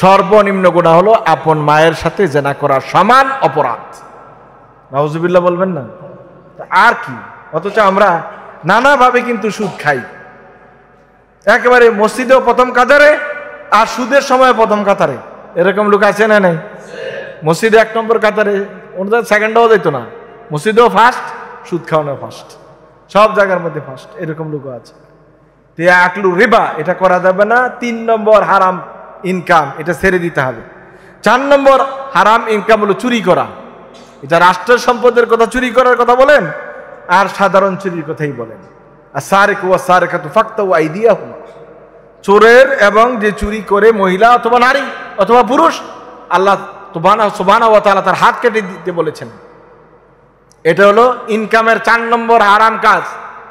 সর্বনিম্ন গুনাহ হলো আপন মায়ের সাথে জেনা করার সমান অপরাধ। নাউজুবিল্লাহ বলবেন না? আর কি? অথচ আমরা নানাভাবে কিন্তু সুদ খাই। একেবারে মসজিদেও প্রথম কাতারে, আর সুদের সময় প্রথম কাতারে। এরকম লোক আছে না নাই? মসজিদে 1 নম্বর কাতারে, ওনাদের সেকেন্ডও দিত না। মসজিদেও ফার্স্ট, সুদ খাওয়ানো ফার্স্ট, সব জায়গার মধ্যে ফার্স্ট, এরকম লোক আছে। আকলু রিবা এটা করা যাবে না। 3 নম্বর হারাম ইনকাম, এটা ছেড়ে দিতে হবে। 4 নম্বর হারাম ইনকাম হলো চুরি করা। এটা রাষ্ট্রের সম্পদের কথা, চুরি করার কথা বলেন, আর সাধারণ চুরির কথাই বলেন। আস-সারিকু ওয়াস-সারিকাতু ফাকতাউ আইদিয়াহুমা, চোরের এবং যে চুরি করে মহিলা অথবা নারী অথবা পুরুষ, আল্লাহ সুবহানাহু ওয়া তাআলা তার হাত কেটে দিতে বলেছেন। এটা হলো ইনকামের 4 নম্বর হারাম কাজ।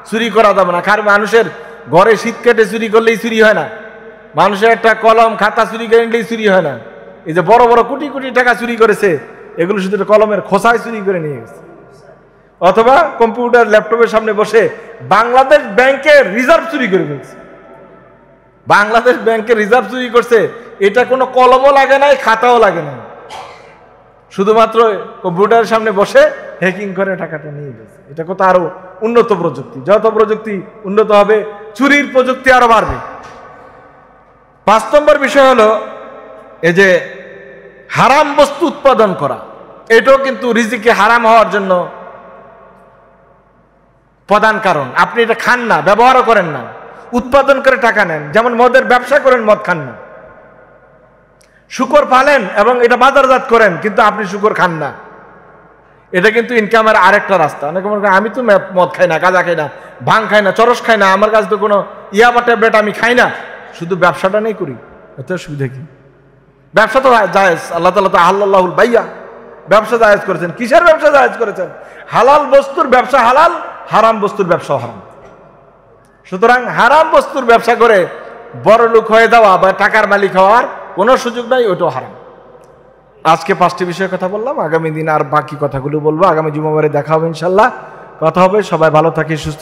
চুরি করা যাবে না। কারণ মানুষের ঘরে শীত কেটে চুরি করলেই চুরি হয় না, মানুষের একটা কলম খাতা চুরি করে নিলেই চুরি হয় না। এই যে বড় বড় কোটি কোটি টাকা চুরি করেছে, এগুলো শুধু কলমের খোসায় চুরি করে নিয়ে গেছে, অথবা কম্পিউটার ল্যাপটপের সামনে বসে বাংলাদেশ ব্যাংকের রিজার্ভ চুরি করে ফেলছে। বাংলাদেশ ব্যাংকের রিজার্ভ চুরি করছে, এটা কোনো কলমও লাগে নাই, খাতাও লাগে নাই, শুধুমাত্র কম্পিউটারের সামনে বসে হ্যাকিং করে টাকাটা নিয়ে গেছে। এটা কত আরো উন্নত প্রযুক্তি। যত প্রযুক্তি উন্নত হবে, চুরির প্রযুক্তি আরো বাড়বে। 5 নম্বর বিষয় হলো এই যে হারাম বস্তু উৎপাদন করা। এটাও কিন্তু রিজিকে হারাম হওয়ার জন্য প্রধান কারণ। আপনি এটা খান না, ব্যবহারও করেন না, উৎপাদন করে টাকা নেন। যেমন মদের ব্যবসা করেন, মদ খান না। শুকর পালেন এবং এটা বাজারজাত করেন, কিন্তু আপনি শুকর খান না। এটা কিন্তু ইনকামের আরেকটা রাস্তা। অনেকে মনে করেন আমি তো মদ খাই না, গাঁজা খাই না, ভাং খাই না, চরস খাই না, আমার কাছে তো কোনো ইয়াবা ট্যাবলেট আমি খাই না, শুধু ব্যবসাটা নেই করি, এত সুবিধা কি? ব্যবসা তো জায়েজ, আল্লাহ তাআলা তো আহাল্লাহুল বাইয়া, ব্যবসা জায়েজ করেছেন। কিসের ব্যবসা জায়েজ করেছেন? হালাল বস্তুর ব্যবসা হালাল, হারাম বস্তুর ব্যবসা হারাম। সুতরাং হারাম বস্তুর ব্যবসা করে বড় লোক হয়ে যাওয়া বা টাকার মালিক হওয়ার কোনো সুযোগ নাই, ওটাও হারাম। আজকে 5টি বিষয়ে কথা বললাম, আগামী দিন আর বাকি কথাগুলো বলবো। আগামী জুমাবারে দেখা হবে ইনশাল্লাহ, কথা হবে। সবাই ভালো থাকি, সুস্থ